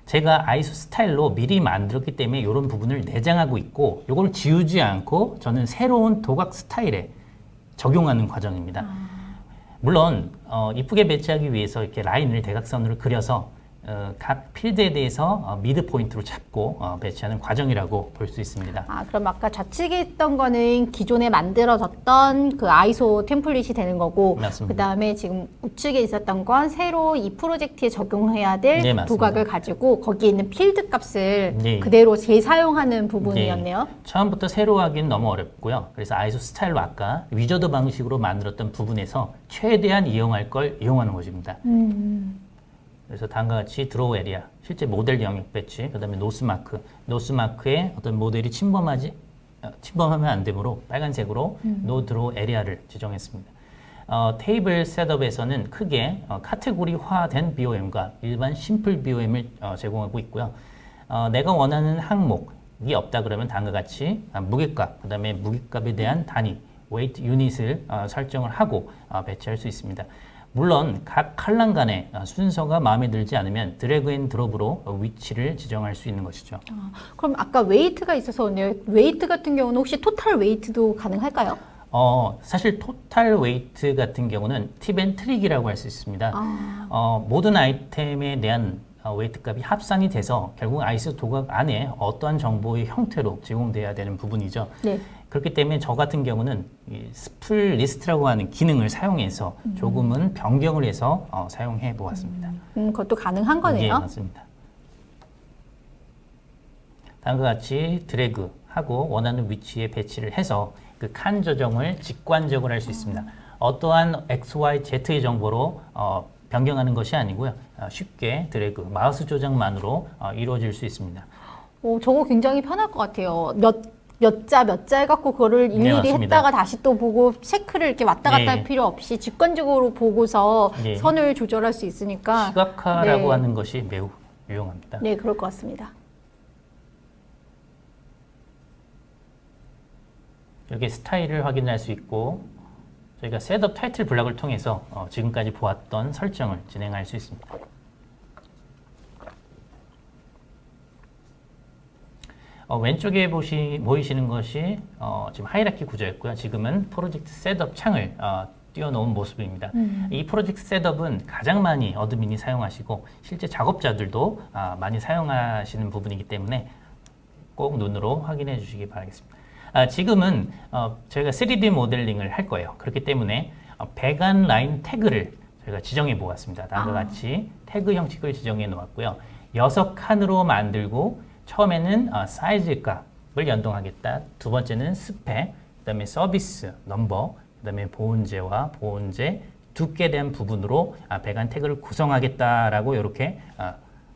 제가 아이소 스타일로 미리 만들었기 때문에 이런 부분을 내장하고 있고 이걸 지우지 않고 저는 새로운 도각 스타일에 적용하는 과정입니다. 물론 이쁘게 배치하기 위해서 이렇게 라인을 대각선으로 그려서 각 필드에 대해서 미드 포인트로 잡고 배치하는 과정이라고 볼 수 있습니다. 아, 그럼 아까 좌측에 있던 거는 기존에 만들어졌던 그 아이소 템플릿이 되는 거고, 맞습니다. 그 다음에 지금 우측에 있었던 건 새로 이 프로젝트에 적용해야 될 네, 맞습니다. 부각을 가지고 거기에 있는 필드 값을 네. 그대로 재사용하는 부분이었네요. 처음부터 새로 하기는 너무 어렵고요. 그래서 아이소 스타일로 아까 위저드 방식으로 만들었던 부분에서 최대한 이용할 걸 이용하는 것입니다. 그래서 다음과 같이 드로우 에리아, 실제 모델 영역 배치, 그다음에 노스마크에 어떤 모델이 침범하면 안 되므로 빨간색으로 노 드로우 에리아를 지정했습니다. 테이블 셋업에서는 크게 카테고리화된 BOM과 일반 심플 BOM을 제공하고 있고요. 내가 원하는 항목이 없다 그러면 다음과 같이 무게값, 그다음에 무게값에 대한 단위, 웨이트 유닛을 설정을 하고 배치할 수 있습니다. 물론 각 칼럼 간의 순서가 마음에 들지 않으면 드래그 앤 드롭으로 위치를 지정할 수 있는 것이죠. 그럼 아까 웨이트가 있어서 웨이트 같은 경우는 혹시 토탈 웨이트도 가능할까요? 사실 토탈 웨이트 같은 경우는 팁 앤 트릭이라고 할 수 있습니다. 모든 아이템에 대한 웨이트 값이 합산이 돼서 결국 아이소 도각 안에 어떠한 정보의 형태로 제공돼야 되는 부분이죠. 네. 그렇기 때문에 저 같은 경우는 이 스플 리스트라고 하는 기능을 사용해서 조금은 변경을 해서 사용해 보았습니다. 그것도 가능한 예, 거네요. 맞습니다. 다음과 같이 드래그하고 원하는 위치에 배치를 해서 그 칸 조정을 직관적으로 할 수 있습니다. 어떠한 X, Y, Z의 정보로 변경하는 것이 아니고요. 쉽게 드래그, 마우스 조작만으로 이루어질 수 있습니다. 저거 굉장히 편할 것 같아요. 몇 자 해갖고 그거를 일일이 맞습니다. 했다가 다시 또 보고 체크를 이렇게 왔다 갔다 네. 할 필요 없이 직관적으로 보고서 네. 선을 조절할 수 있으니까. 시각화라고 네. 하는 것이 매우 유용합니다. 네, 그럴 것 같습니다. 이렇게 스타일을 확인할 수 있고 저희가 셋업 타이틀 블럭을 통해서 지금까지 보았던 설정을 진행할 수 있습니다. 왼쪽에 보이시는 것이 지금 하이라키 구조였고요. 지금은 프로젝트 셋업 창을 띄워놓은 모습입니다. 이 프로젝트 셋업은 가장 많이 어드민이 사용하시고 실제 작업자들도 많이 사용하시는 부분이기 때문에 꼭 눈으로 확인해 주시기 바라겠습니다. 지금은 저희가 3D 모델링을 할 거예요. 그렇기 때문에 배관 라인 태그를 저희가 지정해 보았습니다. 다음과 같이 태그 형식을 지정해 놓았고요. 6칸으로 만들고 처음에는 사이즈 값을 연동하겠다. 두 번째는 스펙, 그 다음에 서비스 넘버, 그 다음에 보온재와 보온재 두께에 대한 부분으로 배관 태그를 구성하겠다라고 이렇게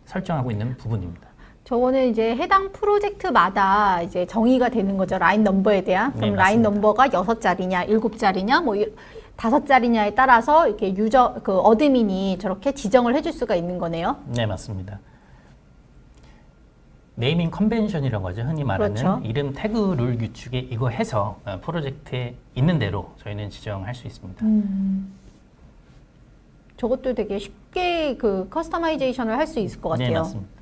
설정하고 있는 부분입니다. 저거는 이제 해당 프로젝트마다 이제 정의가 되는 거죠. 라인 넘버에 대한. 그럼 네, 라인 맞습니다. 넘버가 6자리냐, 7자리냐, 뭐 5자리냐에 따라서 이렇게 어드민이 저렇게 지정을 해줄 수가 있는 거네요. 네, 맞습니다. 네이밍 컨벤션이라고 하죠. 흔히 말하는 그렇죠. 이름 태그 룰 규칙에 이거 해서 프로젝트에 있는 대로 저희는 지정할 수 있습니다. 저것도 되게 쉽게 그 커스터마이제이션을 할 수 있을 것 같아요. 네, 맞습니다.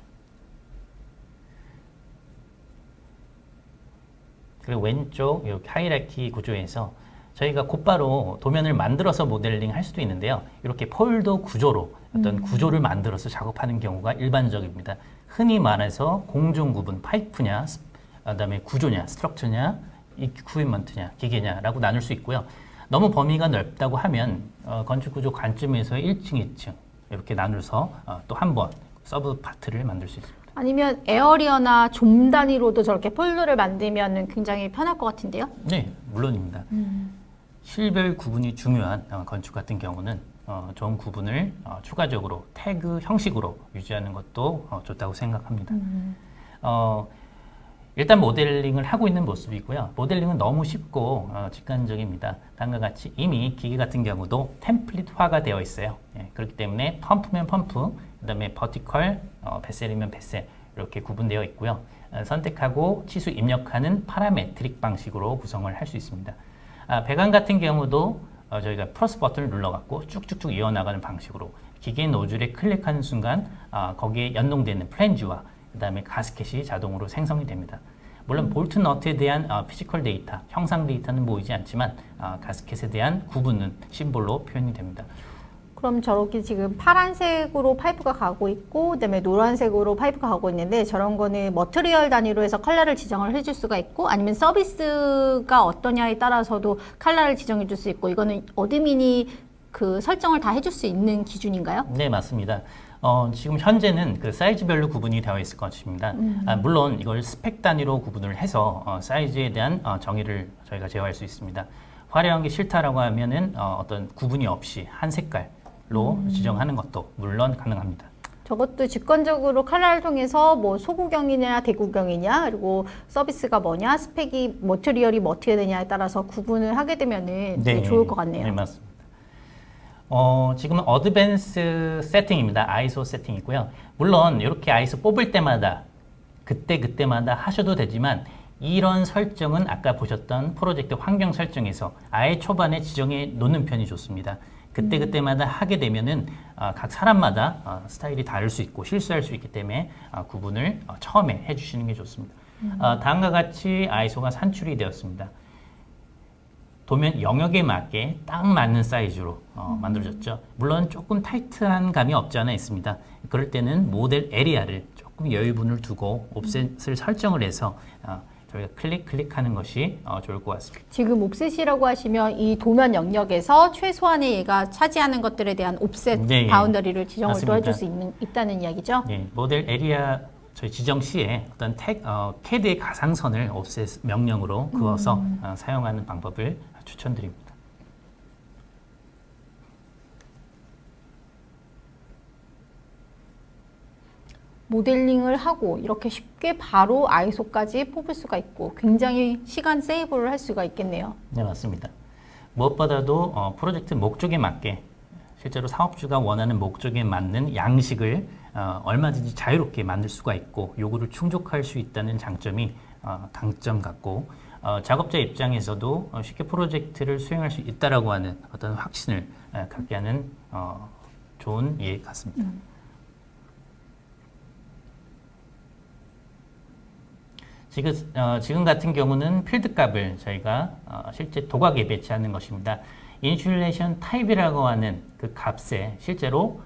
그리고 왼쪽 이렇게 하이라키 구조에서 저희가 곧바로 도면을 만들어서 모델링 할 수도 있는데요. 이렇게 폴더 구조로 어떤 구조를 만들어서 작업하는 경우가 일반적입니다. 흔히 말해서 공정 구분, 파이프냐, 그다음에 구조냐, 스트럭처냐, 이퀴먼트냐, 기계냐라고 나눌 수 있고요. 너무 범위가 넓다고 하면 건축 구조 관점에서 1층, 2층 이렇게 나눠서 또 한 번 서브 파트를 만들 수 있습니다. 아니면 에어리어나 좀 단위로도 저렇게 폴더를 만들면 굉장히 편할 것 같은데요? 네, 물론입니다. 실별 구분이 중요한 건축 같은 경우는 좋은 구분을 추가적으로 태그 형식으로 유지하는 것도 좋다고 생각합니다. 일단 모델링을 하고 있는 모습이고요. 모델링은 너무 쉽고 직관적입니다. 다음과 같이 이미 기계 같은 경우도 템플릿화가 되어 있어요. 예, 그렇기 때문에 펌프면 펌프, 그 다음에 버티컬, 베셀이면 베셀 이렇게 구분되어 있고요. 선택하고 치수 입력하는 파라메트릭 방식으로 구성을 할 수 있습니다. 배관 같은 경우도 저희가 플러스 버튼을 눌러갖고 쭉쭉쭉 이어나가는 방식으로 기계 노즐에 클릭하는 순간 거기에 연동되는 플랜지와 그 다음에 가스켓이 자동으로 생성이 됩니다. 물론 볼트 너트에 대한 피지컬 데이터, 형상 데이터는 보이지 않지만 가스켓에 대한 구분은 심볼로 표현이 됩니다. 그럼 저렇게 지금 파란색으로 파이프가 가고 있고 그다음에 노란색으로 파이프가 가고 있는데 저런 거는 머티리얼 단위로 해서 컬러를 지정을 해줄 수가 있고 아니면 서비스가 어떠냐에 따라서도 컬러를 지정해 줄 수 있고 이거는 어드민이 그 설정을 다 해줄 수 있는 기준인가요? 네, 맞습니다. 지금 현재는 그 사이즈별로 구분이 되어 있을 것입니다. 물론 이걸 스펙 단위로 구분을 해서 사이즈에 대한 정의를 저희가 제어할 수 있습니다. 화려한 게 싫다라고 하면은 어떤 구분이 없이 한 색깔로 지정하는 것도 물론 가능합니다. 저것도 직관적으로 컬러를 통해서 뭐 소구경이냐 대구경이냐 그리고 서비스가 뭐냐 스펙이 머티리얼이 뭐 어떻게 되냐에 따라서 구분을 하게 되면은 되게 좋을 것 같네요. 네, 맞습니다. 지금은 어드밴스 세팅입니다. 아이소 세팅이고요. 물론 이렇게 아이소 뽑을 때마다 그때마다 하셔도 되지만 이런 설정은 아까 보셨던 프로젝트 환경 설정에서 아예 초반에 지정해 놓는 편이 좋습니다. 그때마다 하게 되면은 각 사람마다 스타일이 다를 수 있고 실수할 수 있기 때문에 구분을 처음에 해주시는 게 좋습니다. 다음과 같이 아이소가 산출이 되었습니다. 도면 영역에 맞게 딱 맞는 사이즈로 만들어졌죠. 물론 조금 타이트한 감이 없지 않아 있습니다. 그럴 때는 모델 에리아를 조금 여유분을 두고 옵셋을 설정을 해서 저희가 클릭하는 것이 좋을 것 같습니다. 지금 옵셋이라고 하시면 이 도면 영역에서 최소한의 얘가 차지하는 것들에 대한 옵셋 네, 바운더리를 지정을 또 맞습니다. 해줄 수 있다는 이야기죠? 네, 모델 에리아 저희 지정 시에 어떤 CAD의 가상선을 옵셋 명령으로 그어서 사용하는 방법을 추천드립니다. 모델링을 하고 이렇게 쉽게 바로 아이소까지 뽑을 수가 있고 굉장히 시간 세이브를 할 수가 있겠네요. 네, 맞습니다. 무엇보다도 프로젝트 목적에 맞게 실제로 사업주가 원하는 목적에 맞는 양식을 얼마든지 자유롭게 만들 수가 있고 요구를 충족할 수 있다는 장점이 강점 같고 작업자 입장에서도 쉽게 프로젝트를 수행할 수 있다라고 하는 어떤 확신을 갖게 하는 좋은 예 같습니다. 지금 같은 경우는 필드 값을 저희가 실제 도각에 배치하는 것입니다. 인슐레이션 타입이라고 하는 그 값에 실제로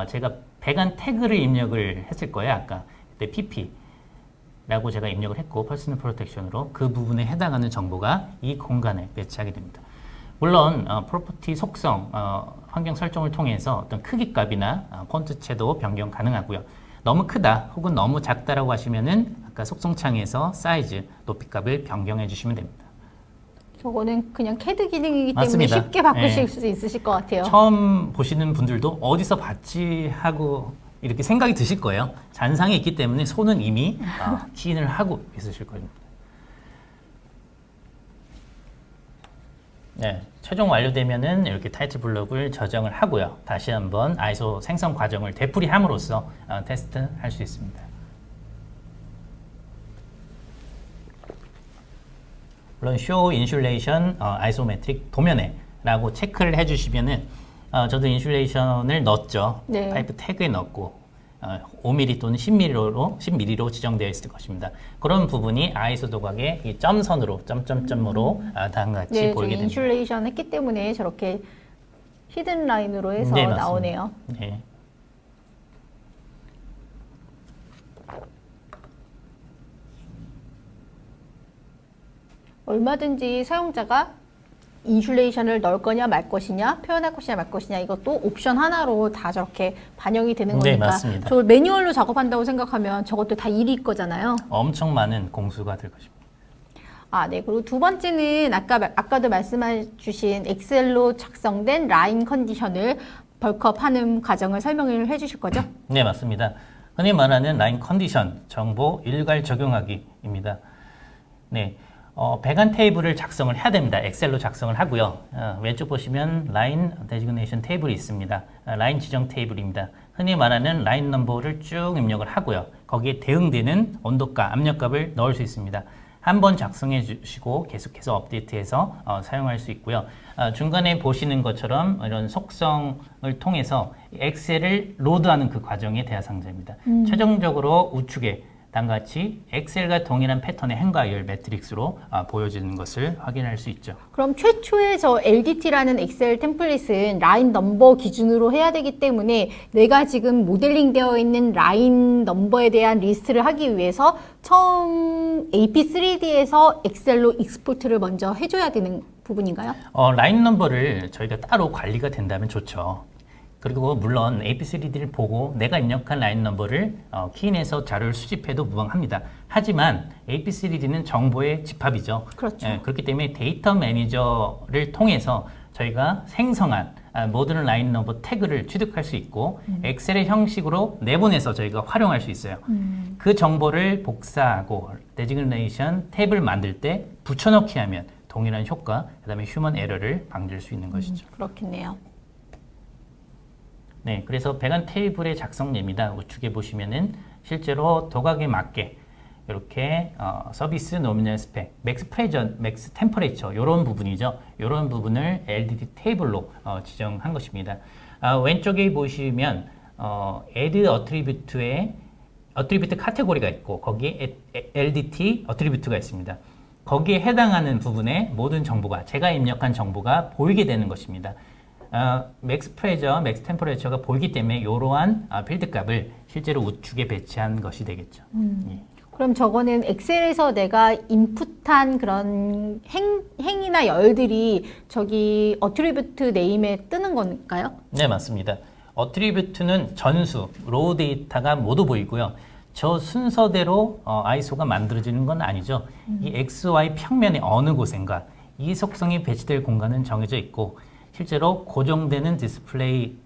제가 배관 태그를 입력을 했을 거예요. 아까 그때 PP라고 제가 입력을 했고 퍼스널 프로텍션으로 그 부분에 해당하는 정보가 이 공간에 배치하게 됩니다. 물론 프로퍼티 속성 환경 설정을 통해서 어떤 크기 값이나 폰트체도 변경 가능하고요. 너무 크다 혹은 너무 작다라고 하시면은 아까 속성창에서 사이즈, 높이 값을 변경해 주시면 됩니다. 저거는 그냥 CAD 기능이기 맞습니다. 때문에 쉽게 바꾸실 네. 수 있으실 것 같아요. 처음 보시는 분들도 어디서 봤지 하고 이렇게 생각이 드실 거예요. 잔상이 있기 때문에 손은 이미 키인을 하고 있으실 겁니다. 네, 최종 완료되면은 이렇게 타이틀 블록을 저장을 하고요. 다시 한번 아이소 생성 과정을 되풀이함으로써 테스트할 수 있습니다. 물론 show insulation isometric 도면에 라고 체크를 해주시면은 저도 인슐레이션을 넣었죠. 네. 파이프 태그에 넣었고 5mm 또는 10mm로 지정되어 있을 것입니다. 그런 부분이 아이소 도각의 이 점선으로 점점점으로 다음과 같이 네, 보이게 저희 됩니다. 인슐레이션 했기 때문에 저렇게 히든 라인으로 해서 네, 맞습니다. 나오네요. 네. 얼마든지 사용자가 인슐레이션을 넣을 거냐 말 것이냐 표현할 것이냐 말 것이냐 이것도 옵션 하나로 다 저렇게 반영이 되는 네, 거니까 맞습니다. 저 매뉴얼로 작업한다고 생각하면 저것도 다 일일 거잖아요. 엄청 많은 공수가 될 것입니다. 아, 네. 그리고 두 번째는 아까도 말씀해 주신 엑셀로 작성된 라인 컨디션을 벌크업하는 과정을 설명을 해 주실 거죠? 네, 맞습니다. 흔히 말하는 라인 컨디션 정보 일괄 적용하기입니다. 네. 배관 테이블을 작성을 해야 됩니다. 엑셀로 작성을 하고요. 왼쪽 보시면 라인 데지그네이션 테이블이 있습니다. 라인 지정 테이블입니다. 흔히 말하는 라인 넘버를 쭉 입력을 하고요. 거기에 대응되는 온도값, 압력값을 넣을 수 있습니다. 한 번 작성해 주시고 계속해서 업데이트해서 사용할 수 있고요. 중간에 보시는 것처럼 이런 속성을 통해서 엑셀을 로드하는 그 과정이 대하상자입니다. 최종적으로 우측에 다음과 같이 엑셀과 동일한 패턴의 행과열 매트릭스로 보여지는 것을 확인할 수 있죠. 그럼 최초의 저 LDT라는 엑셀 템플릿은 라인 넘버 기준으로 해야 되기 때문에 내가 지금 모델링 되어 있는 라인 넘버에 대한 리스트를 하기 위해서 처음 AP3D에서 엑셀로 익스포트를 먼저 해줘야 되는 부분인가요? 라인 넘버를 저희가 따로 관리가 된다면 좋죠. 그리고 물론 AP3D를 보고 내가 입력한 라인 넘버를 키인해서 자료를 수집해도 무방합니다. 하지만 AP3D는 정보의 집합이죠. 그렇죠. 그렇기 때문에 데이터 매니저를 통해서 저희가 생성한 모든 라인 넘버 태그를 취득할 수 있고 엑셀의 형식으로 내보내서 저희가 활용할 수 있어요. 그 정보를 복사하고 데지그네이션 탭을 만들 때 붙여넣기 하면 동일한 효과, 그다음에 휴먼 에러를 방지할 수 있는 것이죠. 그렇겠네요. 네, 그래서 배관 테이블의 작성 예입니다. 우측에 보시면은 실제로 도각에 맞게 이렇게 서비스 노미널 스펙, 맥스 프레저, 맥스 템퍼레이처 이런 부분이죠. 이런 부분을 LDT 테이블로 지정한 것입니다. 왼쪽에 보시면 add 어트리뷰트에 어트리뷰트 카테고리가 있고 거기에 LDT 어트리뷰트가 있습니다. 거기에 해당하는 부분의 모든 정보가 제가 입력한 정보가 보이게 되는 것입니다. 맥스 프레저, 맥스 템퍼레이처가 보이기 때문에 이러한 필드 값을 실제로 우측에 배치한 것이 되겠죠. 예. 그럼 저거는 엑셀에서 내가 인풋한 그런 행이나 열들이 저기 어트리뷰트 네임에 뜨는 건가요? 네, 맞습니다. 어트리뷰트는 전수, 로우 데이터가 모두 보이고요. 저 순서대로 ISO가 만들어지는 건 아니죠. 이 XY 평면의 어느 곳인가 이 속성이 배치될 공간은 정해져 있고 실제로 고정되는 디스플레이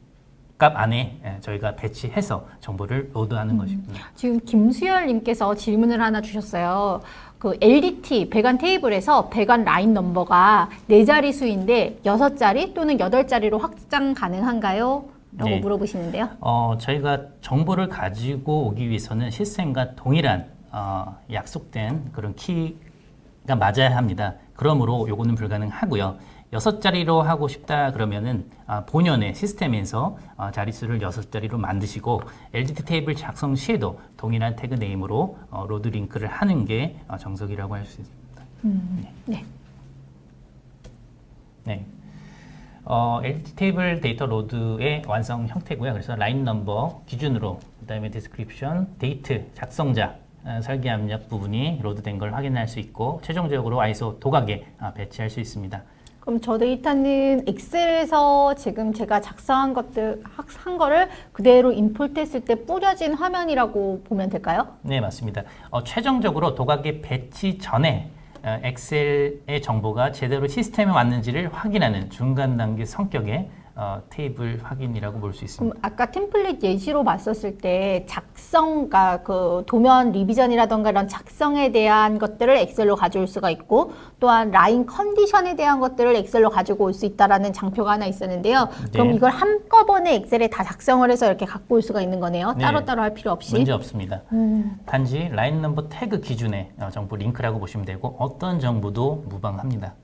값 안에 저희가 배치해서 정보를 로드하는 것입니다. 지금 김수열님께서 질문을 하나 주셨어요. 그 LDT 배관 테이블에서 배관 라인 넘버가 4자리 수인데 6자리 또는 8자리로 확장 가능한가요? 라고 네. 물어보시는데요. 저희가 정보를 가지고 오기 위해서는 시스템과 동일한 약속된 그런 키가 맞아야 합니다. 그러므로 요거는 불가능하고요. 6자리로 하고 싶다 그러면은 본연의 시스템에서 자릿수를 6자리로 만드시고 LDT 테이블 작성 시에도 동일한 태그 네임으로 로드 링크를 하는 게 정석이라고 할 수 있습니다. 네. 네. LDT 테이블 데이터 로드의 완성 형태고요. 그래서 라인 넘버 기준으로 그다음에 디스크립션, 데이트, 작성자, 설계 압력 부분이 로드된 걸 확인할 수 있고 최종적으로 ISO 도각에 배치할 수 있습니다. 그럼 저 데이터는 엑셀에서 지금 제가 작성한 한 거를 그대로 임포트했을 때 뿌려진 화면이라고 보면 될까요? 네, 맞습니다. 최종적으로 도각에 배치 전에 엑셀의 정보가 제대로 시스템에 왔는지를 확인하는 중간 단계 성격의 테이블 확인이라고 볼 수 있습니다. 그럼 아까 템플릿 예시로 봤었을 때 작성가 그 도면 리비전이라던가 이런 작성에 대한 것들을 엑셀로 가져올 수가 있고 또한 라인 컨디션에 대한 것들을 엑셀로 가지고 올 수 있다라는 장표가 하나 있었는데요. 그럼 네. 이걸 한꺼번에 엑셀에 다 작성을 해서 이렇게 갖고 올 수가 있는 거네요. 네. 따로따로 할 필요 없이. 문제 없습니다. 단지 라인 넘버 태그 기준의 정보 링크라고 보시면 되고 어떤 정보도 무방합니다.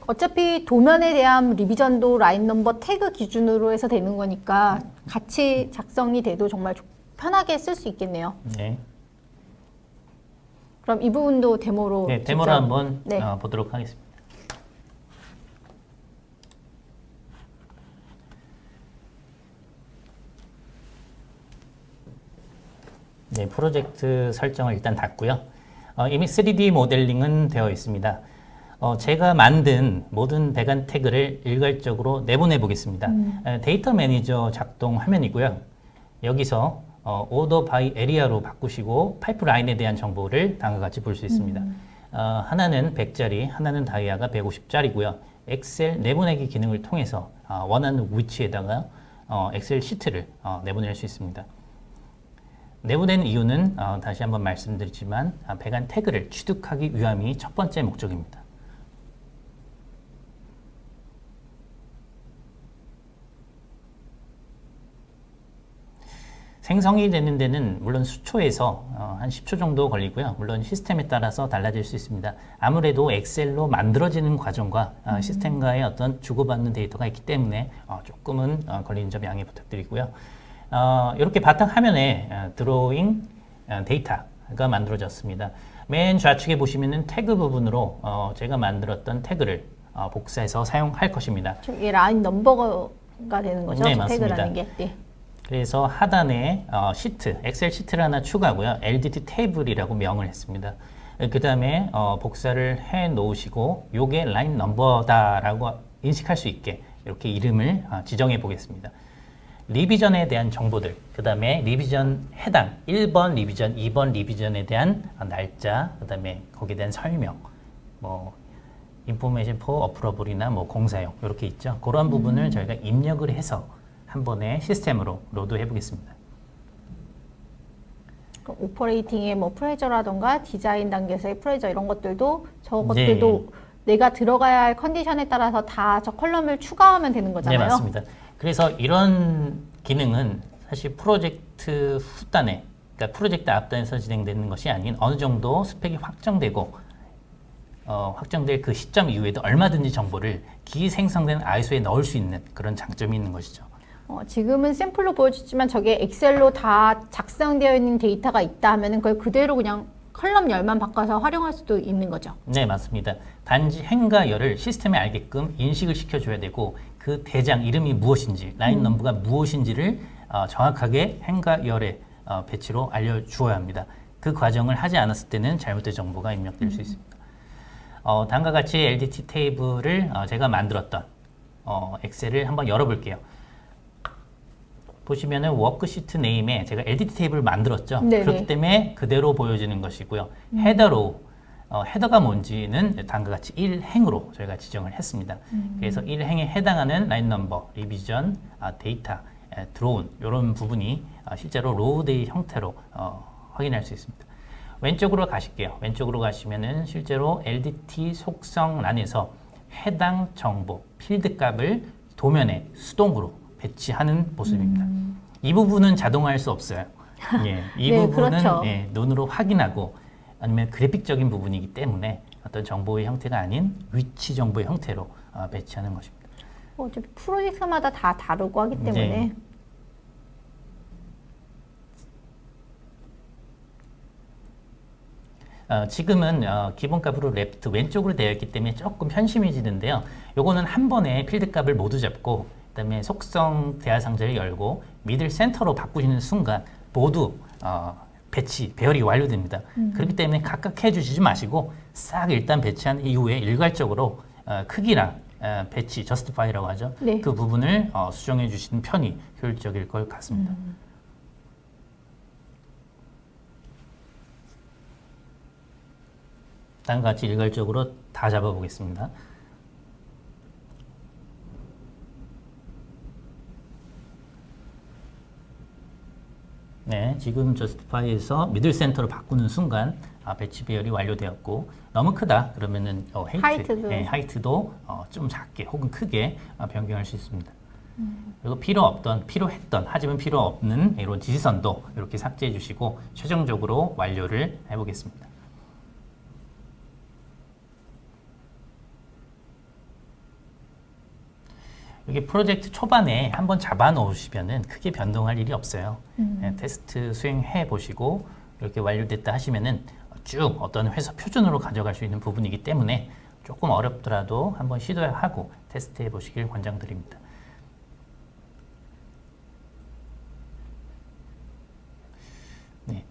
어차피 도면에 대한 리비전도 라인 넘버 태그 기준으로 해서 되는 거니까 같이 작성이 돼도 정말 편하게 쓸 수 있겠네요. 네. 그럼 이 부분도 데모로 네, 데모를 직접- 한번 네. 보도록 하겠습니다. 네, 프로젝트 설정을 일단 닫고요. 이미 3D 모델링은 되어 있습니다. 제가 만든 모든 배관 태그를 일괄적으로 내보내 보겠습니다. 데이터 매니저 작동 화면이고요. 여기서 오더 바이 에리아로 바꾸시고 파이프라인에 대한 정보를 다음과 같이 볼 수 있습니다. 하나는 100짜리, 하나는 다이아가 150짜리고요. 엑셀 내보내기 기능을 통해서 원하는 위치에다가 엑셀 시트를 내보낼 수 있습니다. 내보낸 이유는 다시 한번 말씀드리지만 배관 태그를 취득하기 위함이 첫 번째 목적입니다. 생성이 되는 데는 물론 수초에서 한 10초 정도 걸리고요. 물론 시스템에 따라서 달라질 수 있습니다. 아무래도 엑셀로 만들어지는 과정과 시스템과의 어떤 주고받는 데이터가 있기 때문에 조금은 걸리는 점 양해 부탁드리고요. 이렇게 바탕 화면에 드로잉 데이터 데이터가 만들어졌습니다. 맨 좌측에 보시면은 태그 부분으로 제가 만들었던 태그를 복사해서 사용할 것입니다. 이게 라인 넘버가 되는 거죠? 네, 저 맞습니다. 태그라는 게. 네. 그래서 하단에 시트, 엑셀 시트를 하나 추가하고요. LDT 테이블이라고 명을 했습니다. 그 다음에 복사를 해 놓으시고 요게 라인 넘버다라고 인식할 수 있게 이렇게 이름을 지정해 보겠습니다. 리비전에 대한 정보들, 그 다음에 리비전 해당 1번 리비전, 2번 리비전에 대한 날짜, 그 다음에 거기에 대한 설명, 뭐 인포메이션 포 어프로블이나 뭐 공사용 이렇게 있죠. 그런 부분을 저희가 입력을 해서 한 번에 시스템으로 로드해 보겠습니다. 오퍼레이팅의 뭐 프레저라던가 디자인 단계에서의 프레저 이런 것들도 저것들도 내가 들어가야 할 컨디션에 따라서 다 저 컬럼을 추가하면 되는 거잖아요. 네, 맞습니다. 그래서 이런 기능은 사실 프로젝트 후단에, 그러니까 프로젝트 앞단에서 진행되는 것이 아닌 어느 정도 스펙이 확정되고 확정될 그 시점 이후에도 얼마든지 정보를 기생성된 ISO에 넣을 수 있는 그런 장점이 있는 것이죠. 지금은 샘플로 보여줬지만 저게 엑셀로 다 작성되어 있는 데이터가 있다 하면은 그걸 그대로 그냥 컬럼 열만 바꿔서 활용할 수도 있는 거죠. 네, 맞습니다. 단지 행과 열을 시스템에 알게끔 인식을 시켜줘야 되고 그 대장 이름이 무엇인지, 라인 넘버가 무엇인지를 정확하게 행과 열의 배치로 알려주어야 합니다. 그 과정을 하지 않았을 때는 잘못된 정보가 입력될 수 있습니다. 다음과 같이 LDT 테이블을 제가 만들었던 엑셀을 한번 열어볼게요. 보시면은 워크시트 네임에 제가 LDT 테이블을 만들었죠. 네네. 그렇기 때문에 그대로 보여지는 것이고요. 헤더로 헤더가 뭔지는 다음과 같이 1행으로 저희가 지정을 했습니다. 그래서 1행에 해당하는 라인 넘버, 리비전, 데이터, 드로운 이런 부분이 실제로 로우데이 형태로 확인할 수 있습니다. 왼쪽으로 가실게요. 왼쪽으로 가시면은 실제로 LDT 속성란에서 해당 정보, 필드 값을 도면에 수동으로 배치하는 모습입니다. 이 부분은 자동화할 수 없어요. 예, 이 네, 부분은 그렇죠. 눈으로 확인하고 아니면 그래픽적인 부분이기 때문에 어떤 정보의 형태가 아닌 위치 정보의 형태로 배치하는 것입니다. 어차피 프로젝트마다 다 다르고 하기 때문에 네. 지금은 기본값으로 레프트 왼쪽으로 되어 있기 때문에 조금 현심해지는데요. 요거는 한 번에 필드 값을 모두 잡고 그다음에 속성 대화 상자를 열고 미들 센터로 바꾸시는 순간 모두 배치, 배열이 완료됩니다. 그렇기 때문에 각각 해주시지 마시고 싹 일단 배치한 이후에 일괄적으로 크기랑 배치, 저스티파이라고 하죠. 네. 그 부분을 수정해 주시는 편이 효율적일 것 같습니다. 다음과 같이 일괄적으로 다 잡아보겠습니다. 네, 지금 저스티파이에서 미들 센터로 바꾸는 순간 배치 배열이 완료되었고 너무 크다 그러면은 하이트도 좀 작게 혹은 크게 변경할 수 있습니다. 그리고 필요했던 하지만 필요 없는 이런 지시선도 이렇게 삭제해 주시고 최종적으로 완료를 해보겠습니다. 여기 프로젝트 초반에 한번 잡아 놓으시면은 크게 변동할 일이 없어요. 테스트 수행해 보시고 이렇게 완료됐다 하시면은 쭉 어떤 회사 표준으로 가져갈 수 있는 부분이기 때문에 조금 어렵더라도 한번 시도하고 테스트해 보시길 권장드립니다. 네.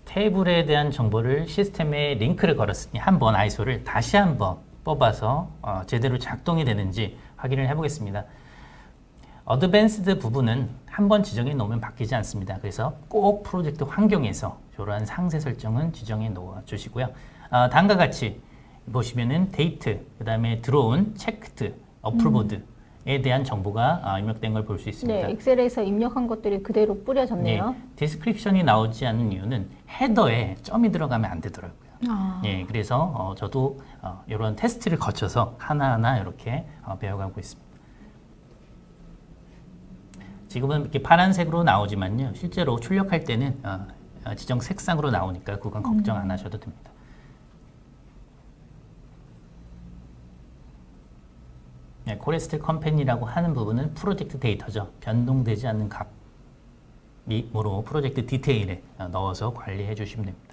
테이블에 대한 정보를 시스템에 링크를 걸었으니 한번 ISO를 다시 한번 뽑아서 제대로 작동이 되는지 확인을 해보겠습니다. 어드밴스드 부분은 한번 지정해 놓으면 바뀌지 않습니다. 그래서 꼭 프로젝트 환경에서 이러한 상세 설정은 지정해 놓아 주시고요. 다음과 같이 보시면은 데이트, 그 다음에 들어온 체크드, 어프로브드에 대한 정보가 입력된 걸 볼 수 있습니다. 네, 엑셀에서 입력한 것들이 그대로 뿌려졌네요. 네, 디스크립션이 나오지 않는 이유는 헤더에 점이 들어가면 안 되더라고요. 예, 그래서 저도 이런 테스트를 거쳐서 하나하나 이렇게 배워가고 있습니다. 지금은 이렇게 파란색으로 나오지만요, 실제로 출력할 때는 지정 색상으로 나오니까 그건 걱정 안 하셔도 됩니다. 네, 코레스트 컴퍼니라고 하는 부분은 프로젝트 데이터죠. 변동되지 않는 값. 로 프로젝트 디테일에 넣어서 관리해 주시면 됩니다.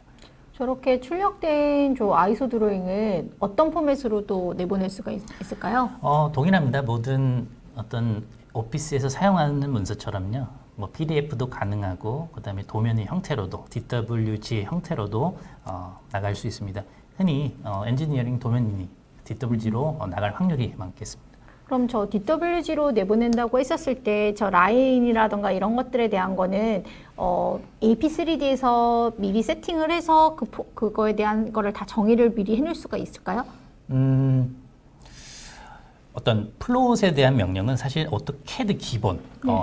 저렇게 출력된 저 아이소 드로잉을 어떤 포맷으로도 내보낼 수가 있을까요? 동일합니다. 모든 어떤 오피스에서 사용하는 문서처럼요. 뭐 PDF도 가능하고 그다음에 도면의 형태로도 DWG 형태로도 나갈 수 있습니다. 흔히 엔지니어링 도면이 DWG로 나갈 확률이 많겠습니다. 그럼 저 DWG로 내보낸다고 했었을 때 저 라인이라던가 이런 것들에 대한 거는 AP3D에서 미리 세팅을 해서 그거에 대한 거를 다 정의를 미리 해놓을 수가 있을까요? 어떤 플롯에 대한 명령은 사실 오토캐드 기본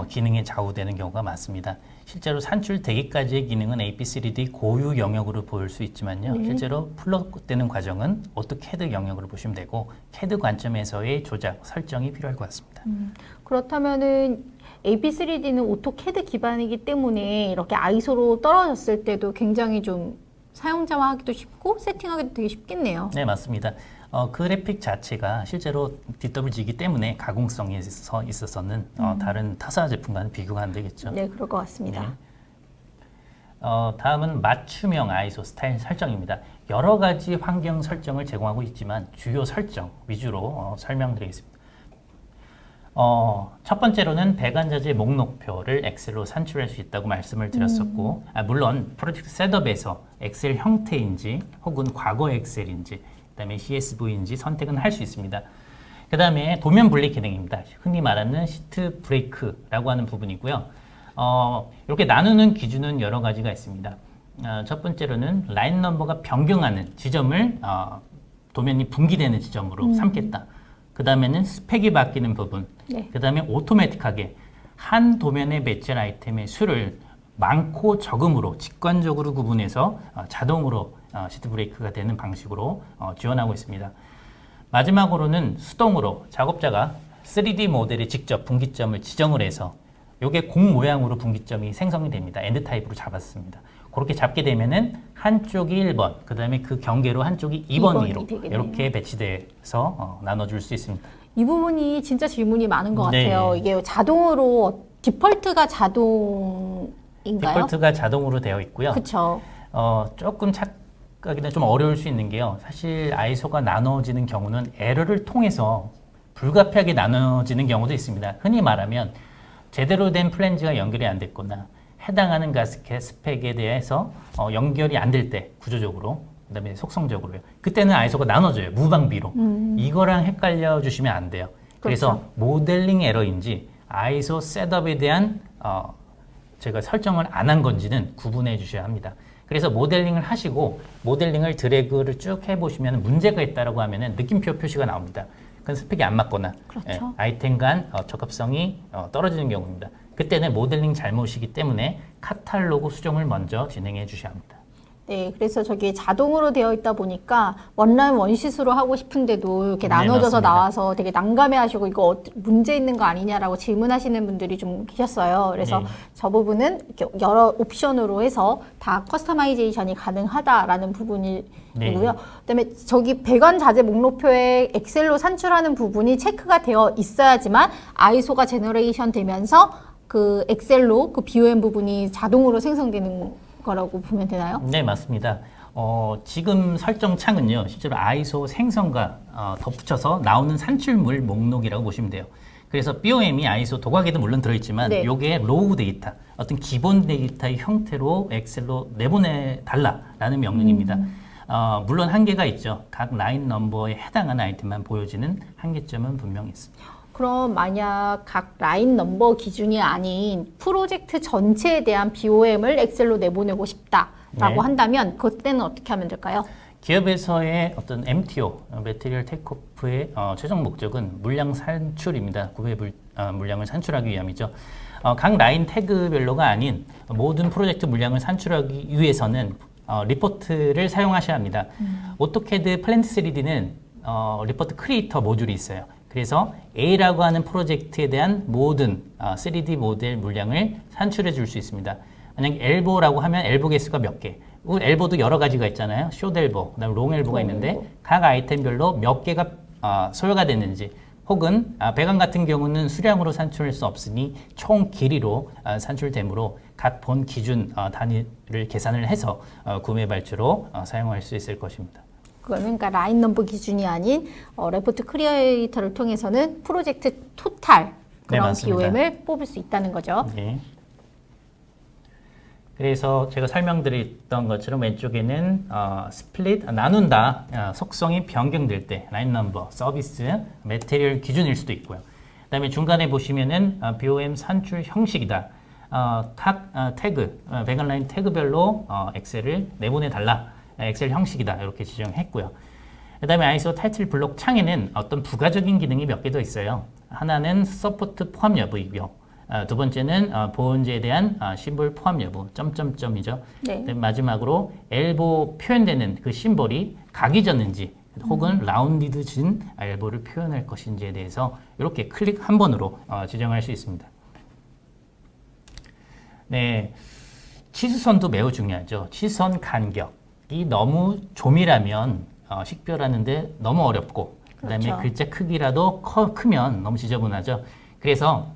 기능에 좌우되는 경우가 많습니다. 실제로 산출되기까지의 기능은 AP3D 고유 영역으로 보일 수 있지만요. 실제로 플롯되는 과정은 오토캐드 영역으로 보시면 되고 캐드 관점에서의 조작, 설정이 필요할 것 같습니다. 그렇다면은 AP3D는 오토캐드 기반이기 때문에 이렇게 아이소로 떨어졌을 때도 굉장히 좀 사용자화 하기도 쉽고 세팅하기도 되게 쉽겠네요. 네, 맞습니다. 그래픽 자체가 실제로 DWG이기 때문에 가공성에 있어서는 다른 타사 제품과는 비교가 안 되겠죠. 네, 그럴 것 같습니다. 네. 다음은 맞춤형 아이소 스타일 설정입니다. 여러 가지 환경 설정을 제공하고 있지만 주요 설정 위주로 설명드리겠습니다. 첫 번째로는 배관자재 목록표를 엑셀로 산출할 수 있다고 말씀을 드렸었고, 물론 프로젝트 셋업에서 엑셀 형태인지 혹은 과거 엑셀인지 그다음에 CSV인지 선택은 할 수 있습니다. 그 다음에 도면 분리 기능입니다. 흔히 말하는 시트 브레이크라고 하는 부분이고요. 이렇게 나누는 기준은 여러 가지가 있습니다. 첫 번째로는 라인 넘버가 변경하는 지점을 도면이 분기되는 지점으로 삼겠다. 그 다음에는 스펙이 바뀌는 부분. 네. 그 다음에 오토매틱하게 한 도면에 배치할 아이템의 수를 많고 적음으로 직관적으로 구분해서 자동으로 시트 브레이크가 되는 방식으로 지원하고 있습니다. 마지막으로는 수동으로 작업자가 3D 모델에 직접 분기점을 지정을 해서 이게 공 모양으로 분기점이 생성이 됩니다. 엔드 타입으로 잡았습니다. 그렇게 잡게 되면은 한쪽이 1번, 그 다음에 그 경계로 한쪽이 2번으로 이렇게 배치돼서 나눠줄 수 있습니다. 이 부분이 진짜 질문이 많은 것 네. 같아요. 이게 자동으로 디폴트가 자동인가요? 디폴트가 자동으로 되어 있고요. 그렇죠. 조금 착각이나 좀 어려울 수 있는 게요. 사실 아이소가 나눠지는 경우는 에러를 통해서 불가피하게 나눠지는 경우도 있습니다. 흔히 말하면 제대로 된 플랜지가 연결이 안 됐거나 해당하는 가스켓 스펙에 대해서 연결이 안 될 때 구조적으로 그다음에 속성적으로요. 그때는 아이소가 나눠져요. 무방비로. 이거랑 헷갈려 주시면 안 돼요. 그래서 그렇죠. 모델링 에러인지 아이소 셋업에 대한 제가 설정을 안 한 건지는 구분해 주셔야 합니다. 그래서 모델링을 하시고 모델링을 드래그를 쭉 해보시면 문제가 있다라고 하면은 느낌표 표시가 나옵니다. 그건 스펙이 안 맞거나 그렇죠. 아이템 간 적합성이 떨어지는 경우입니다. 그때는 모델링 잘못이기 때문에 카탈로그 수정을 먼저 진행해 주셔야 합니다. 네, 그래서 저기 자동으로 되어 있다 보니까 원라인 원시수로 하고 싶은데도 이렇게 네, 나눠져서 맞습니다. 나와서 되게 난감해하시고 이거 문제 있는 거 아니냐라고 질문하시는 분들이 좀 계셨어요. 그래서 네. 저 부분은 이렇게 여러 옵션으로 해서 다 커스터마이제이션이 가능하다라는 부분이고요. 네. 그다음에 저기 배관 자재 목록표에 엑셀로 산출하는 부분이 체크가 되어 있어야지만 아이소가 제너레이션 되면서 그 엑셀로 그 BOM 부분이 자동으로 생성되는 거라고 보면 되나요? 네, 맞습니다. 지금 설정 창은요, 실제로 아이소 생성과 덧붙여서 나오는 산출물 목록이라고 보시면 돼요. 그래서 BOM이 아이소 도각에도 물론 들어있지만, 네. 요게 로우 데이터, 어떤 기본 데이터의 형태로 엑셀로 내보내달라라는 명령입니다. 물론 한계가 있죠. 각 라인 넘버에 해당하는 아이템만 보여지는 한계점은 분명히 있습니다. 그럼 만약 각 라인 넘버 기준이 아닌 프로젝트 전체에 대한 BOM을 엑셀로 내보내고 싶다라고 네. 한다면 그때는 어떻게 하면 될까요? 기업에서의 어떤 MTO, 매티리얼 테이크오프의 최종 목적은 물량 산출입니다. 구매 물량을 산출하기 위함이죠. 각 라인 태그별로가 아닌 모든 프로젝트 물량을 산출하기 위해서는 리포트를 사용하셔야 합니다. 오토캐드 플랜트 3D는 리포트 크리에이터 모듈이 있어요. 그래서 A라고 하는 프로젝트에 대한 모든 3D 모델 물량을 산출해 줄 수 있습니다. 만약 엘보라고 하면 엘보 개수가 몇 개, 엘보도 여러 가지가 있잖아요. 숏 엘보, 그다음에 롱 엘보가 있는데 각 아이템별로 몇 개가 소요가 됐는지 혹은 배관 같은 경우는 수량으로 산출할 수 없으니 총 길이로 산출되므로 각 본 기준 단위를 계산을 해서 구매 발주로 사용할 수 있을 것입니다. 그거는 그러니까 라인 넘버 기준이 아닌 레포트 크리에이터를 통해서는 프로젝트 토탈 그런 맞습니다. BOM을 뽑을 수 있다는 거죠. 네. 그래서 제가 설명드렸던 것처럼 왼쪽에는 스플릿, 나눈다 속성이 변경될 때 라인 넘버, 서비스, 매테리얼 기준일 수도 있고요. 그다음에 중간에 보시면은 BOM 산출 형식이다. 각 태그, 배관 라인 태그별로 엑셀을 내보내 달라. 엑셀 형식이다. 이렇게 지정했고요. 그다음에 아이소 타이틀 블록 창에는 어떤 부가적인 기능이 몇 개 더 있어요. 하나는 서포트 포함 여부이고요. 두 번째는 보온제에 대한 심볼 포함 여부, 점점점이죠. 네. 마지막으로 엘보 표현되는 그 심볼이 각이 졌는지 혹은 라운디드진 엘보를 표현할 것인지에 대해서 이렇게 클릭 한 번으로 지정할 수 있습니다. 네, 치수선도 매우 중요하죠. 치수선 간격이 너무 조밀하면 식별하는데 너무 어렵고 그다음에 그렇죠. 글자 크기라도 크면 너무 지저분하죠. 그래서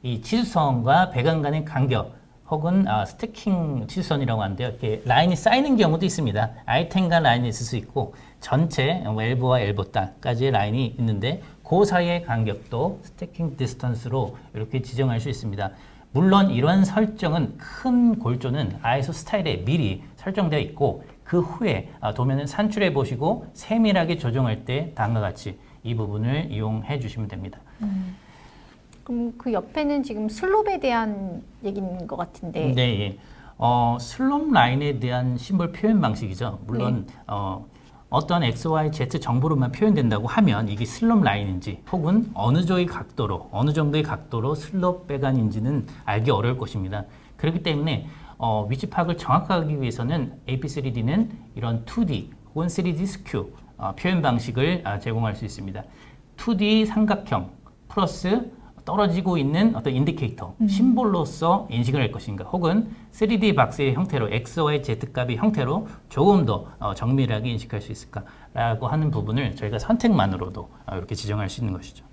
이 치수선과 배관 간의 간격 혹은 스태킹 치수선이라고 하는데요. 이렇게 라인이 쌓이는 경우도 있습니다. 아이템간 라인이 있을 수 있고 전체 엘보와 엘보따까지의 라인이 있는데 그 사이의 간격도 스태킹 디스턴스로 이렇게 지정할 수 있습니다. 물론 이러한 설정은 큰 골조는 아이소 스타일에 미리 설정되어 있고 그 후에 도면을 산출해 보시고 세밀하게 조정할 때 다음과 같이 이 부분을 이용해 주시면 됩니다. 그럼 그 옆에는 지금 슬롭에 대한 얘기인 것 같은데. 네, 예. 슬롭 라인에 대한 심볼 표현 방식이죠. 물론 어떤 X, Y, Z 정보로만 표현된다고 하면 이게 슬롭 라인인지 혹은 어느 정도의 각도로 슬롭 배관인지는 알기 어려울 것입니다. 그렇기 때문에 위치 파악을 정확하게 하기 위해서는 AP3D는 이런 2D 혹은 3D 스큐 표현 방식을 제공할 수 있습니다. 2D 삼각형 플러스 떨어지고 있는 어떤 인디케이터, 심볼로서 인식을 할 것인가 혹은 3D 박스의 형태로 X, Y, Z 값의 형태로 조금 더 정밀하게 인식할 수 있을까라고 하는 부분을 저희가 선택만으로도 이렇게 지정할 수 있는 것이죠.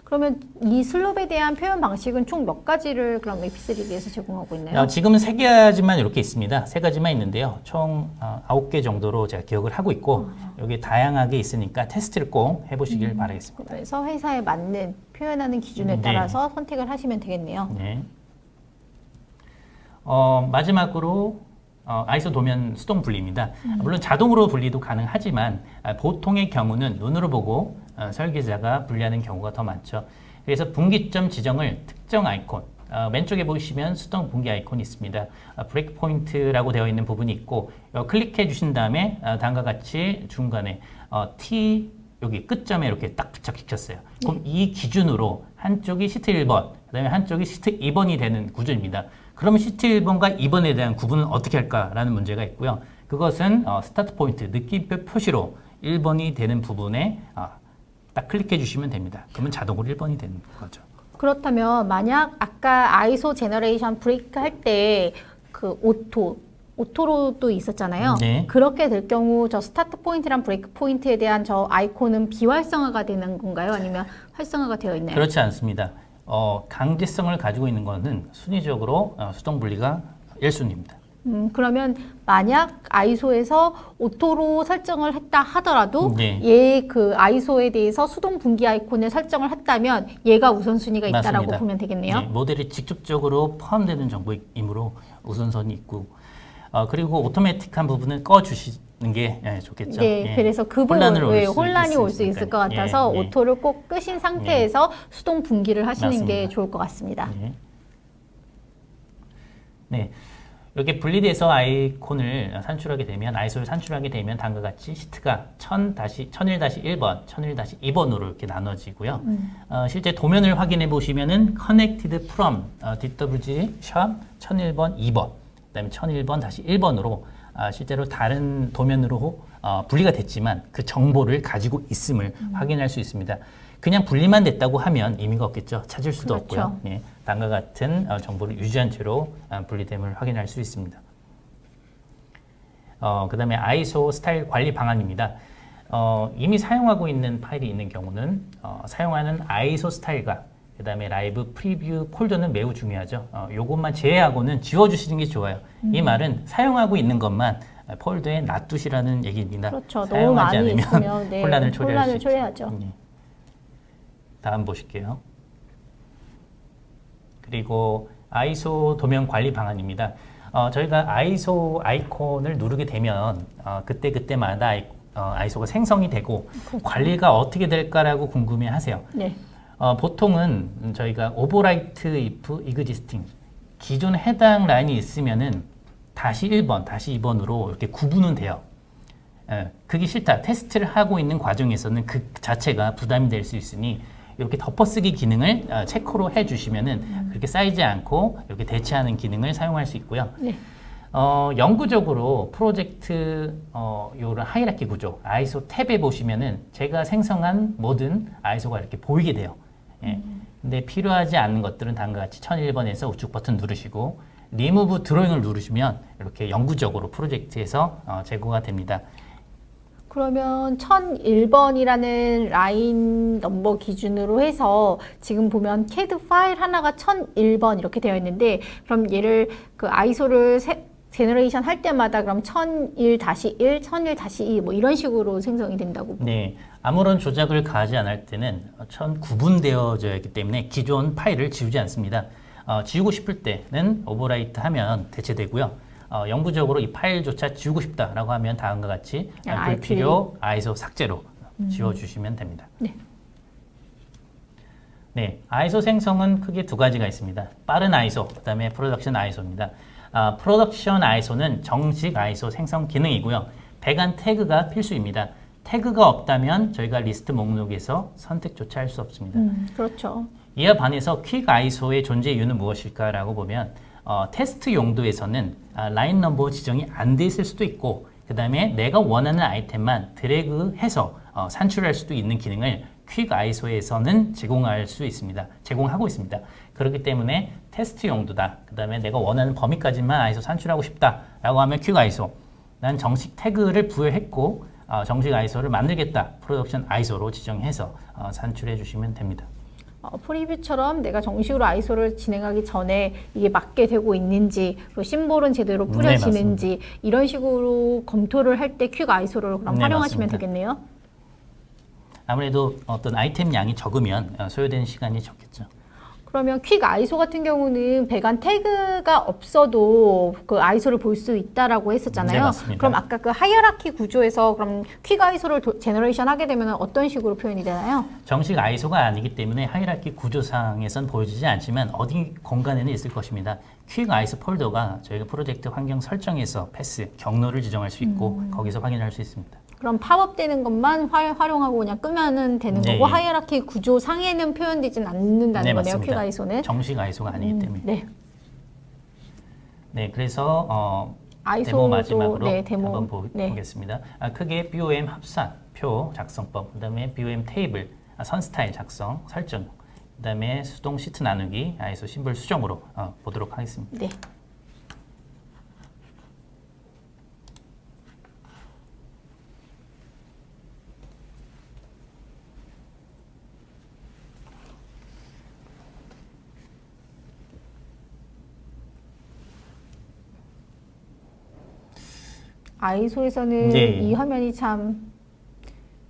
그러면 이 슬롭에 대한 표현 방식은 총 몇 가지를 그럼 AP3D에서 제공하고 있나요? 지금은 3가지만 이렇게 있습니다. 3가지만 있는데요. 총 9개 정도로 제가 기억을 하고 있고 여기 다양하게 있으니까 테스트를 꼭 해보시길 바라겠습니다. 그래서 회사에 맞는 표현하는 기준에 따라서 선택을 하시면 되겠네요. 네. 마지막으로 아이소 도면 수동 분리입니다. 물론 자동으로 분리도 가능하지만 보통의 경우는 눈으로 보고 설계자가 분리하는 경우가 더 많죠. 그래서 분기점 지정을 특정 아이콘, 왼쪽에 보시면 수동 분기 아이콘이 있습니다. 브레이크 포인트라고 되어 있는 부분이 있고 클릭해 주신 다음에 다음과 같이 중간에 T 여기 끝점에 이렇게 딱 부착시켰어요. 그럼 이 기준으로 한쪽이 시트 1번, 그다음에 한쪽이 시트 2번이 되는 구조입니다. 그러면 시트 1번과 2번에 대한 구분은 어떻게 할까라는 문제가 있고요. 그것은 스타트 포인트, 느낌표 표시로 1번이 되는 부분에 딱 클릭해 주시면 됩니다. 그러면 자동으로 1번이 되는 거죠. 그렇다면 만약 아까 아이소 제너레이션 브레이크 할 때 그 오토로도 있었잖아요. 네. 그렇게 될 경우 저 스타트 포인트랑 브레이크 포인트에 대한 저 아이콘은 비활성화가 되는 건가요? 아니면 활성화가 되어 있나요? 그렇지 않습니다. 강제성을 가지고 있는 것은 순위적으로 수동 분리가 1순위입니다. 그러면 만약 아이소에서 오토로 설정을 했다 하더라도 네. 얘 그 아이소에 대해서 수동 분기 아이콘을 설정을 했다면 얘가 우선순위가 있다라고 맞습니다. 보면 되겠네요. 네, 모델이 직접적으로 포함되는 정보이므로 우선선이 있고 그리고 오토매틱한 부분은 꺼주시는 게 좋겠죠. 네, 예. 그래서 그 혼란이 올 수 있을 것 같아서 예, 예. 오토를 꼭 끄신 상태에서 수동 분기를 하시는 게 맞습니다. 좋을 것 같습니다. 네. 이렇게 분리돼서 아이콘을 산출하게 되면 아이소를 산출하게 되면 다음과 같이 시트가 1001-1번, 1001-2번으로 이렇게 나눠지고요. 실제 도면을 확인해 보시면은 connected from DWG 샵 1001번 2번, 그다음에 1001번-1번으로 실제로 다른 도면으로 분리가 됐지만 그 정보를 가지고 있음을 확인할 수 있습니다. 그냥 분리만 됐다고 하면 의미가 없겠죠. 찾을 수도 그렇죠. 없고요. 네, 다음과 같은 정보를 유지한 채로 분리됨을 확인할 수 있습니다. 그 다음에 아이소 스타일 관리 방안입니다. 이미 사용하고 있는 파일이 있는 경우는 사용하는 아이소 스타일과 그 다음에 라이브 프리뷰 폴더는 매우 중요하죠. 요것만 제외하고는 지워주시는 게 좋아요. 이 말은 사용하고 있는 것만 폴더에 놔두시라는 얘기입니다. 그렇죠. 너무 사용하지 많이 않으면 있으면 네, 혼란을 초래할 수 있죠. 초래하죠. 다음 보실게요. 그리고 아이소 도면 관리 방안입니다. 저희가 아이소 아이콘을 누르게 되면 그때마다 아이소가 생성이 되고 그렇죠. 관리가 어떻게 될까라고 궁금해하세요. 네. 보통은 저희가 overwrite if existing 기존 해당 라인이 있으면은 다시 1번, 다시 2번으로 이렇게 구분은 돼요. 그게 싫다. 테스트를 하고 있는 과정에서는 그 자체가 부담이 될 수 있으니 이렇게 덮어쓰기 기능을 체크로 해주시면은 그렇게 쌓이지 않고 이렇게 대체하는 기능을 사용할 수 있고요. 네. 영구적으로 프로젝트 요런 하이라키 구조 아이소 탭에 보시면은 제가 생성한 모든 아이소가 이렇게 보이게 돼요. 근데 필요하지 않는 것들은 다음과 같이 1001번에서 우측 버튼 누르시고 리무브 드로잉을 누르시면 이렇게 영구적으로 프로젝트에서 제거가 됩니다. 그러면 1001번이라는 라인 넘버 기준으로 해서 지금 보면 CAD 파일 하나가 1001번 이렇게 되어 있는데 그럼 얘를 그 아이소를 제너레이션 할 때마다 그럼 1001-1, 1001-2 뭐 이런 식으로 생성이 된다고. 네, 아무런 조작을 가하지 않을 때는 구분되어져 있기 때문에 기존 파일을 지우지 않습니다. 지우고 싶을 때는 오버라이트 하면 대체되고요. 영구적으로 이 파일조차 지우고 싶다라고 하면 다음과 같이 불필요 아이소 삭제로 지워주시면 됩니다. 네. 네, 아이소 생성은 크게 두 가지가 있습니다. 빠른 아이소, 그 다음에 프로덕션 아이소입니다. 프로덕션 아이소는 정식 아이소 생성 기능이고요. 배관 태그가 필수입니다. 태그가 없다면 저희가 리스트 목록에서 선택조차 할 수 없습니다. 그렇죠. 이와 반해서 퀵 아이소의 존재 이유는 무엇일까라고 보면 테스트 용도에서는 라인 넘버 지정이 안 돼 있을 수도 있고 그 다음에 내가 원하는 아이템만 드래그해서 산출할 수도 있는 기능을 퀵 아이소에서는 제공하고 있습니다. 그렇기 때문에 테스트 용도다. 그 다음에 내가 원하는 범위까지만 아이소 산출하고 싶다라고 하면 퀵 아이소. 난 정식 태그를 부여했고 정식 아이소를 만들겠다. 프로덕션 아이소로 지정해서 산출해 주시면 됩니다. 프리뷰처럼 내가 정식으로 아이소를 진행하기 전에 이게 맞게 되고 있는지 그리고 심볼은 제대로 뿌려지는지 이런 식으로 검토를 할 때 퀵 아이소를 그럼 활용하시면 맞습니다. 되겠네요. 아무래도 어떤 아이템 양이 적으면 소요되는 시간이 적겠죠. 그러면 퀵 아이소 같은 경우는 배관 태그가 없어도 그 아이소를 볼 수 있다라고 했었잖아요. 네, 맞습니다. 그럼 아까 그 하이어라키 구조에서 그럼 퀵 아이소를 제너레이션 하게 되면 어떤 식으로 표현이 되나요? 정식 아이소가 아니기 때문에 하이라키 구조상에선 보여지지 않지만 어디 공간에는 있을 것입니다. 퀵 아이소 폴더가 저희가 프로젝트 환경 설정에서 패스, 경로를 지정할 수 있고 거기서 확인할 수 있습니다. 그럼 팝업되는 것만 활용하고 그냥 끄면은 되는 네, 거고 예. 하이어라키 구조 상에는 표현되진 않는다는 네, 거네요. 맞습니다. 퀵 아이소는. 정식 아이소가 아니기 때문에. 네. 네, 그래서 아이소도, 데모 마지막으로 네, 데모. 한번 네. 보겠습니다. 크게 BOM 합산, 표 작성법, 그다음에 BOM 테이블, 선 스타일 작성, 설정, 그다음에 수동 시트 나누기, 아이소 심볼 수정으로 보도록 하겠습니다. 네. 아이소에서는 네. 이 화면이 참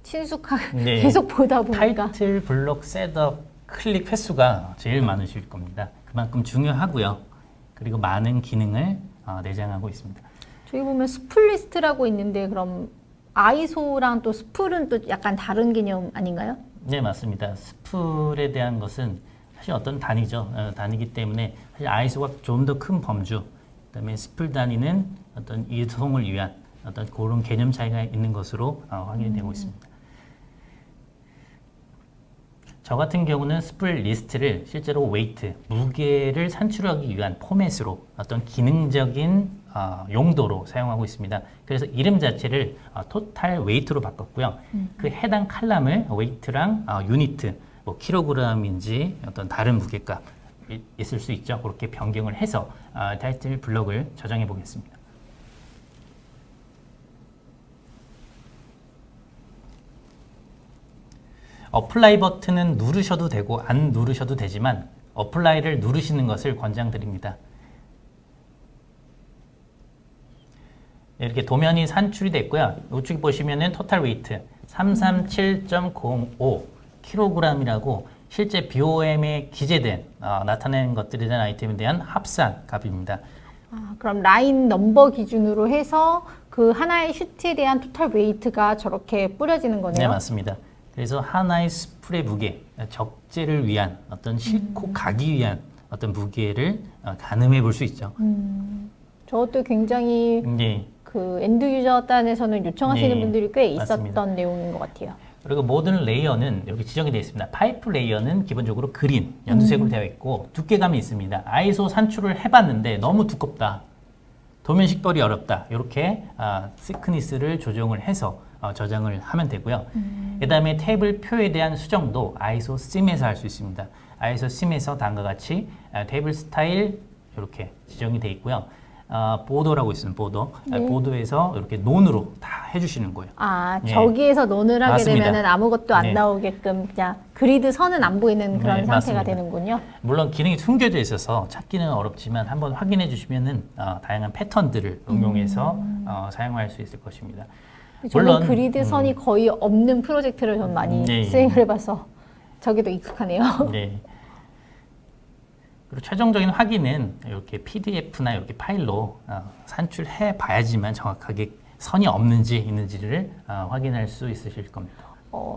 친숙하게 네. 계속 보다 보니까 타이틀 블록 셋업 클릭 횟수가 제일 많으실 겁니다. 그만큼 중요하고요. 그리고 많은 기능을 내장하고 있습니다. 저기 보면 스플 리스트라고 있는데 그럼 아이소랑 또 스플은 또 약간 다른 개념 아닌가요? 네, 맞습니다. 스플에 대한 것은 사실 어떤 단위죠. 단위이기 때문에 사실 아이소가 좀 더 큰 범주, 그다음에 스플 단위는 어떤 이동을 위한 어떤 그런 개념 차이가 있는 것으로 확인이 되고 있습니다. 저 같은 경우는 스플 리스트를 실제로 웨이트, 무게를 산출하기 위한 포맷으로 어떤 기능적인 용도로 사용하고 있습니다. 그래서 이름 자체를 토탈 웨이트로 바꿨고요. 그 해당 칼럼을 웨이트랑 유니트, 뭐 킬로그램인지 어떤 다른 무게값 있을 수 있죠. 그렇게 변경을 해서 타이틀 블럭을 저장해 보겠습니다. 어플라이 버튼은 누르셔도 되고 안 누르셔도 되지만 어플라이를 누르시는 것을 권장드립니다. 이렇게 도면이 산출이 됐고요. 우측 보시면은 토탈 웨이트 337.05kg이라고 실제 BOM에 기재된 나타낸 것들에 대한 아이템에 대한 합산 값입니다. 그럼 라인 넘버 기준으로 해서 그 하나의 슈트에 대한 토탈 웨이트가 저렇게 뿌려지는 거네요. 네, 맞습니다. 그래서 하나의 스풀의 무게, 적재를 위한 어떤 싣고 가기 위한 어떤 무게를 가늠해 볼 수 있죠. 저것도 굉장히 네. 그 엔드 유저 단에서는 요청하시는 네, 분들이 꽤 있었던 맞습니다. 내용인 것 같아요. 그리고 모든 레이어는 여기 지정이 되어 있습니다. 파이프 레이어는 기본적으로 그린, 연두색으로 되어 있고 두께감이 있습니다. 아이소 산출을 해봤는데 너무 두껍다. 도면 식별이 어렵다. 이렇게 시크니스를 조정을 해서 저장을 하면 되고요. 그 다음에 테이블 표에 대한 수정도 아이소 심에서 할 수 있습니다. 아이소 심에서 다음과 같이 테이블 스타일 이렇게 지정이 되어 있고요. 보도라고 있습니다. 보도. 보도에서 이렇게 논으로 다 해주시는 거예요. 예. 저기에서 논을 하게 맞습니다. 되면은 아무것도 안 네. 나오게끔 그냥 그리드 선은 안 보이는 그런 네, 상태가 맞습니다. 되는군요. 물론 기능이 숨겨져 있어서 찾기는 어렵지만 한번 확인해 주시면은 다양한 패턴들을 응용해서 사용할 수 있을 것입니다. 저는 물론, 그리드 선이 거의 없는 프로젝트를 전 많이 네. 수행을 해봐서 저게 더 익숙하네요. 네. 그리고 최종적인 확인은 이렇게 PDF나 이렇게 파일로 산출해 봐야지만 정확하게 선이 없는지 있는지를 확인할 수 있으실 겁니다.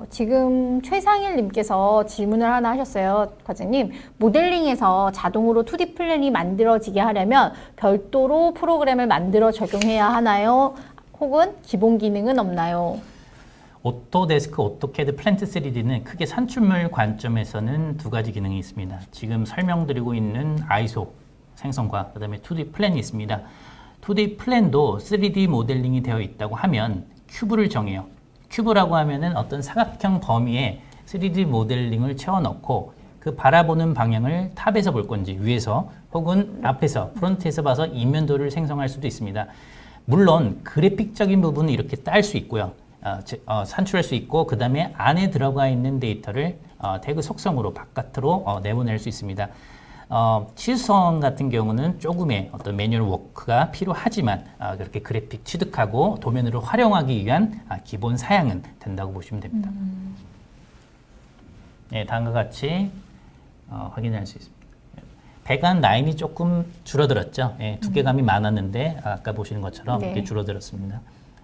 지금 최상일님께서 질문을 하나 하셨어요. 과장님, 모델링에서 자동으로 2D 플랜이 만들어지게 하려면 별도로 프로그램을 만들어 적용해야 하나요? 혹은 기본 기능은 없나요? 오토데스크, 오토캐드, 플랜트 3D는 크게 산출물 관점에서는 두 가지 기능이 있습니다. 지금 설명드리고 있는 아이소 생성과 그다음에 2D 플랜이 있습니다. 2D 플랜도 3D 모델링이 되어 있다고 하면 큐브를 정해요. 큐브라고 하면은 어떤 사각형 범위에 3D 모델링을 채워넣고 그 바라보는 방향을 탑에서 볼 건지 위에서 혹은 앞에서 프론트에서 봐서 이면도를 생성할 수도 있습니다. 물론 그래픽적인 부분은 이렇게 딸 수 있고요. 산출할 수 있고 그 다음에 안에 들어가 있는 데이터를 태그 속성으로 바깥으로 내보낼 수 있습니다. 치수성 같은 경우는 조금의 어떤 매뉴얼 워크가 필요하지만 그렇게 그래픽 취득하고 도면으로 활용하기 위한 기본 사양은 된다고 보시면 됩니다. 네, 다음과 같이 확인할 수 있습니다. 배관 라인이 조금 줄어들었죠. 예, 두께감이 많았는데 아까 보시는 것처럼 네. 이렇게 줄어들었습니다.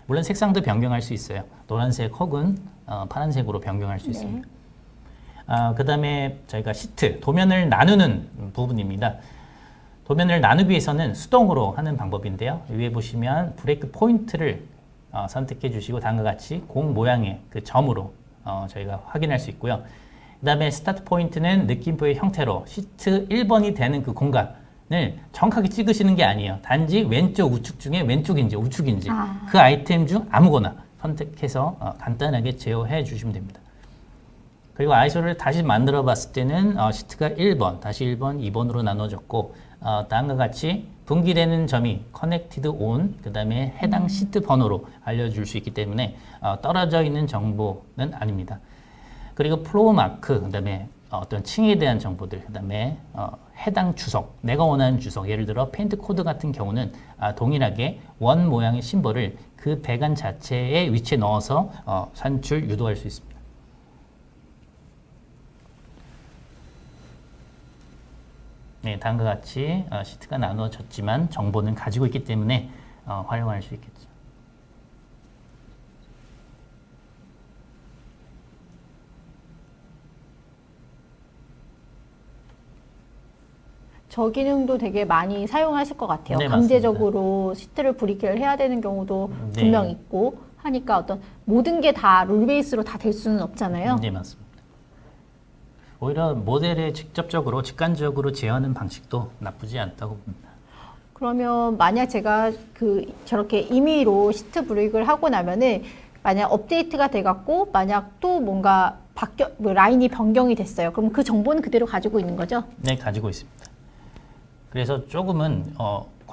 물론 색상도 변경할 수 있어요. 노란색 혹은 파란색으로 변경할 수 있습니다. 그 다음에 저희가 시트, 도면을 나누는 부분입니다. 도면을 나누기 위해서는 수동으로 하는 방법인데요. 위에 보시면 브레이크 포인트를 선택해 주시고 다음과 같이 공 모양의 그 점으로 저희가 확인할 수 있고요. 그 다음에 스타트 포인트는 느낌표의 형태로 시트 1번이 되는 그 공간을 정확하게 찍으시는 게 아니에요. 단지 왼쪽 우측 중에 왼쪽인지 우측인지 그 아이템 중 아무거나 선택해서 간단하게 제어해 주시면 됩니다. 그리고 아이소를 다시 만들어 봤을 때는 시트가 1번, 다시 1번, 2번으로 나눠졌고 다음과 같이 분기되는 점이 connected on, 그 다음에 해당 시트 번호로 알려줄 수 있기 때문에 떨어져 있는 정보는 아닙니다. 그리고 플로우 마크, 그 다음에 어떤 층에 대한 정보들, 그 다음에 해당 주석, 내가 원하는 주석, 예를 들어 페인트 코드 같은 경우는 동일하게 원 모양의 심볼을 그 배관 자체의 위치에 넣어서 산출 유도할 수 있습니다. 네, 다음과 같이 시트가 나눠졌지만 정보는 가지고 있기 때문에 활용할 수 있겠죠. 저 기능도 되게 많이 사용하실 것 같아요. 네, 강제적으로 시트를 브리키를 해야 되는 경우도 네. 분명 있고 하니까 어떤 모든 게 다 룰 베이스로 다 될 수는 없잖아요. 네, 맞습니다. 오히려 모델에 직접적으로, 직관적으로 제어하는 방식도 나쁘지 않다고 봅니다. 그러면 만약 제가 저렇게 임의로 시트 브레이크를 하고 나면은 만약 업데이트가 돼갖고 만약 또 뭔가 라인이 변경이 됐어요. 그럼 그 정보는 그대로 가지고 있는 거죠? 네, 가지고 있습니다. 그래서 조금은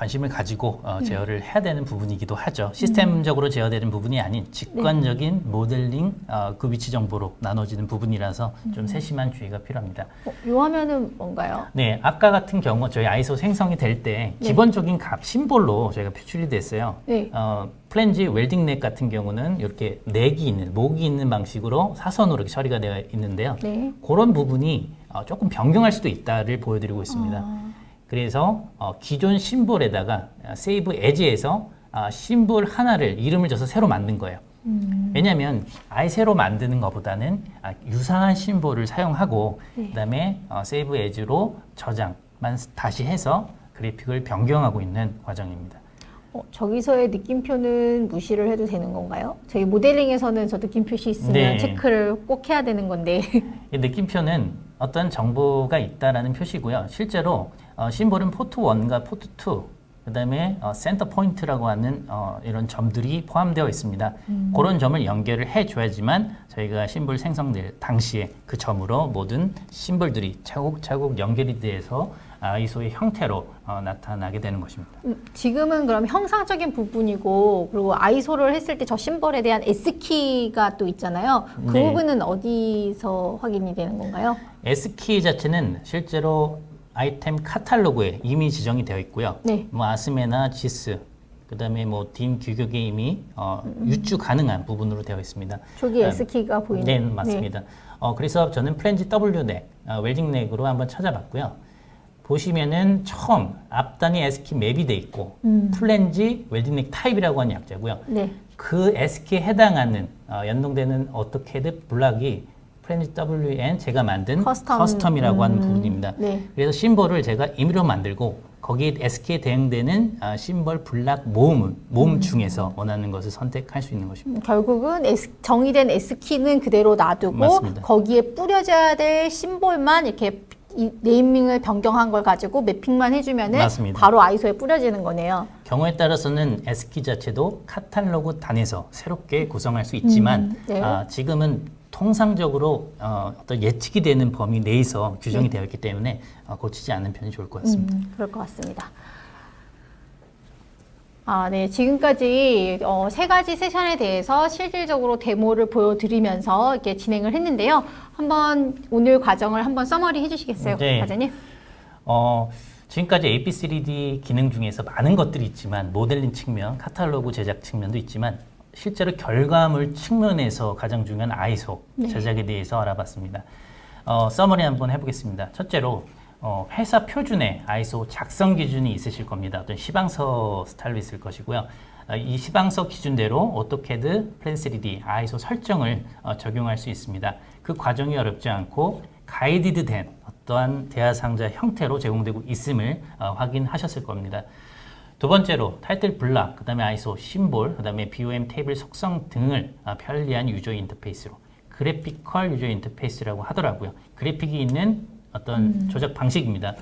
관심을 가지고 제어를 해야 되는 부분이기도 하죠. 시스템적으로 제어되는 부분이 아닌 직관적인 모델링 그 위치 정보로 나눠지는 부분이라서 좀 세심한 주의가 필요합니다. 이 화면은 뭔가요? 네, 아까 같은 경우 저희 아이소 생성이 될 때 기본적인 값 심볼로 저희가 표출이 됐어요. 네. 플랜지 웰딩 넥 같은 경우는 이렇게 넥이 있는, 목이 있는 방식으로 사선으로 이렇게 처리가 되어 있는데요. 네. 그런 부분이 조금 변경할 수도 있다를 보여드리고 있습니다. 그래서 기존 심볼에다가 세이브 에지에서 심볼 하나를 이름을 줘서 새로 만든 거예요. 왜냐하면 아예 새로 만드는 것보다는 유사한 심볼을 사용하고 그다음에 세이브 에지로 저장만 다시 해서 그래픽을 변경하고 있는 과정입니다. 저기서의 느낌표는 무시를 해도 되는 건가요? 저희 모델링에서는 저 느낌 표시 있으면 네. 체크를 꼭 해야 되는 건데. 이 느낌표는 어떤 정보가 있다라는 표시고요. 실제로 심볼은 포트 1과 포트 2, 그다음에 센터 포인트라고 하는 이런 점들이 포함되어 있습니다. 그런 점을 연결을 해줘야지만 저희가 심볼 생성될 당시에 그 점으로 모든 심볼들이 차곡차곡 연결이 돼서 아이소의 형태로 나타나게 되는 것입니다. 지금은 그럼 형상적인 부분이고, 그리고 아이소를 했을 때 저 심벌에 대한 S키가 또 있잖아요. 그 네. 부분은 어디서 확인이 되는 건가요? S키 자체는 실제로 아이템 카탈로그에 이미 지정이 되어 있고요. 네. 뭐 아스메나 지스, 그다음에 뭐 딘 규격에 이미 유추 가능한 부분으로 되어 있습니다. 저기 S키가 보이는. 네, 맞습니다. 그래서 저는 플랜지 W 넥, 웰딩 넥으로 한번 찾아봤고요. 보시면은 처음 앞단에 S키 맵이 돼 있고 플랜지 웰딩 넥 타입이라고 하는 약자고요. 네. 그 S키에 해당하는 연동되는 오토캐드 블락이 플랜지 WN 제가 만든 커스텀이라고 하는 부분입니다. 네. 그래서 심볼을 제가 임의로 만들고 거기에 S키에 대응되는 심볼 블락 모음 중에서 원하는 것을 선택할 수 있는 것입니다. 결국은 정의된 S키는 그대로 놔두고 맞습니다. 거기에 뿌려져야 될 심볼만 이렇게 이 네이밍을 변경한 걸 가지고 매핑만 해주면은 맞습니다. 바로 아이소에 뿌려지는 거네요. 경우에 따라서는 S키 자체도 카탈로그 단에서 새롭게 구성할 수 있지만 네. 지금은 통상적으로 어떤 예측이 되는 범위 내에서 규정이 되어 있기 때문에 고치지 않는 편이 좋을 것 같습니다. 그럴 것 같습니다. 네. 지금까지 세 가지 세션에 대해서 실질적으로 데모를 보여드리면서 이렇게 진행을 했는데요. 한번 오늘 과정을 한번 서머리 해주시겠어요, 네. 과장님? 지금까지 AP3D 기능 중에서 많은 것들이 있지만 모델링 측면, 카탈로그 제작 측면도 있지만 실제로 결과물 측면에서 가장 중요한 아이소 제작에 대해서 알아봤습니다. 서머리 한번 해보겠습니다. 첫째로 회사 표준의 아이소 작성 기준이 있으실 겁니다. 어떤 시방서 스타일로 있을 것이고요. 이 시방서 기준대로 오토캐드, 플랜3D, 아이소 설정을 적용할 수 있습니다. 그 과정이 어렵지 않고 가이디드 된 어떠한 대화상자 형태로 제공되고 있음을 확인하셨을 겁니다. 두 번째로 타이틀 블락, 그 다음에 아이소 심볼, 그 다음에 BOM 테이블 속성 등을 편리한 유저 인터페이스로 그래피컬 유저 인터페이스라고 하더라고요. 그래픽이 있는 어떤 조작 방식입니다.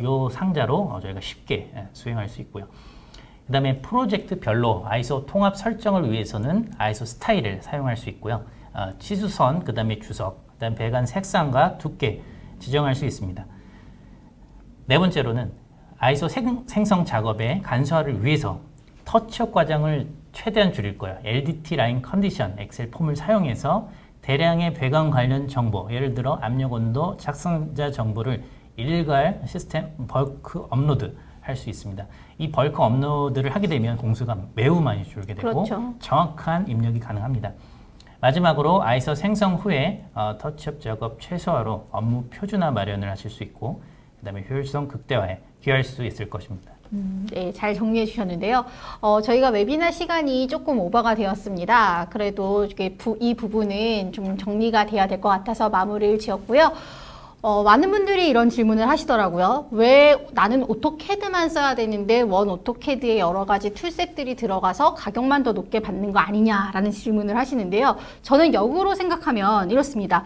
요 상자로 저희가 쉽게 수행할 수 있고요. 그 다음에 프로젝트별로 아이소 통합 설정을 위해서는 아이소 스타일을 사용할 수 있고요. 치수선, 그 다음에 주석, 그 다음에 배관 색상과 두께 지정할 수 있습니다. 네 번째로는 아이소 생성 작업의 간소화를 위해서 터치업 과정을 최대한 줄일 거예요. LDT 라인 컨디션, 엑셀 폼을 사용해서 대량의 배관 관련 정보, 예를 들어 압력, 온도, 작성자 정보를 일괄 시스템 벌크 업로드 할 수 있습니다. 이 벌크 업로드를 하게 되면 공수가 매우 많이 줄게 되고 그렇죠. 정확한 입력이 가능합니다. 마지막으로 아이소 생성 후에 터치업 작업 최소화로 업무 표준화 마련을 하실 수 있고 그 다음에 효율성 극대화에 기여할 수 있을 것입니다. 네, 잘 정리해 주셨는데요. 저희가 웨비나 시간이 조금 오버가 되었습니다. 그래도 이 부분은 좀 정리가 돼야 될 것 같아서 마무리를 지었고요. 많은 분들이 이런 질문을 하시더라고요. 왜 나는 오토캐드만 써야 되는데 원 오토캐드에 여러 가지 툴셋들이 들어가서 가격만 더 높게 받는 거 아니냐라는 질문을 하시는데요. 저는 역으로 생각하면 이렇습니다.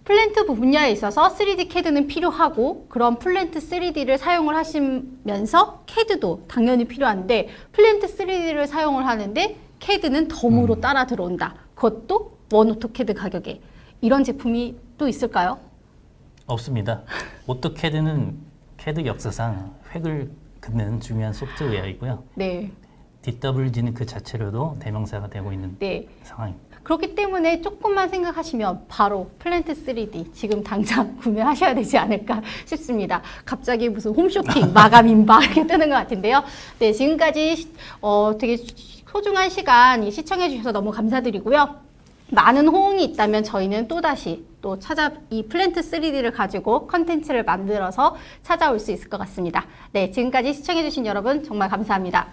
플랜트 분야에 있어서 3D CAD는 필요하고 그런 플랜트 3D를 사용을 하시면서 CAD도 당연히 필요한데 플랜트 3D를 사용을 하는데 CAD는 덤으로 따라 들어온다. 그것도 원 오토캐드 가격에. 이런 제품이 또 있을까요? 없습니다. 오토캐드는 캐드 역사상 획을 는 중요한 소프트웨어이고요. 네. DWG는 그 자체로도 대명사가 되고 있는 네. 상황입니다. 그렇기 때문에 조금만 생각하시면 바로 플랜트 3D 지금 당장 구매하셔야 되지 않을까 싶습니다. 갑자기 무슨 홈쇼핑 마감 임박 이렇게 뜨는 것 같은데요. 네, 지금까지 되게 소중한 시간 시청해 주셔서 너무 감사드리고요. 많은 호응이 있다면 저희는 또다시 이 플랜트 3D를 가지고 컨텐츠를 만들어서 찾아올 수 있을 것 같습니다. 네, 지금까지 시청해 주신 여러분 정말 감사합니다.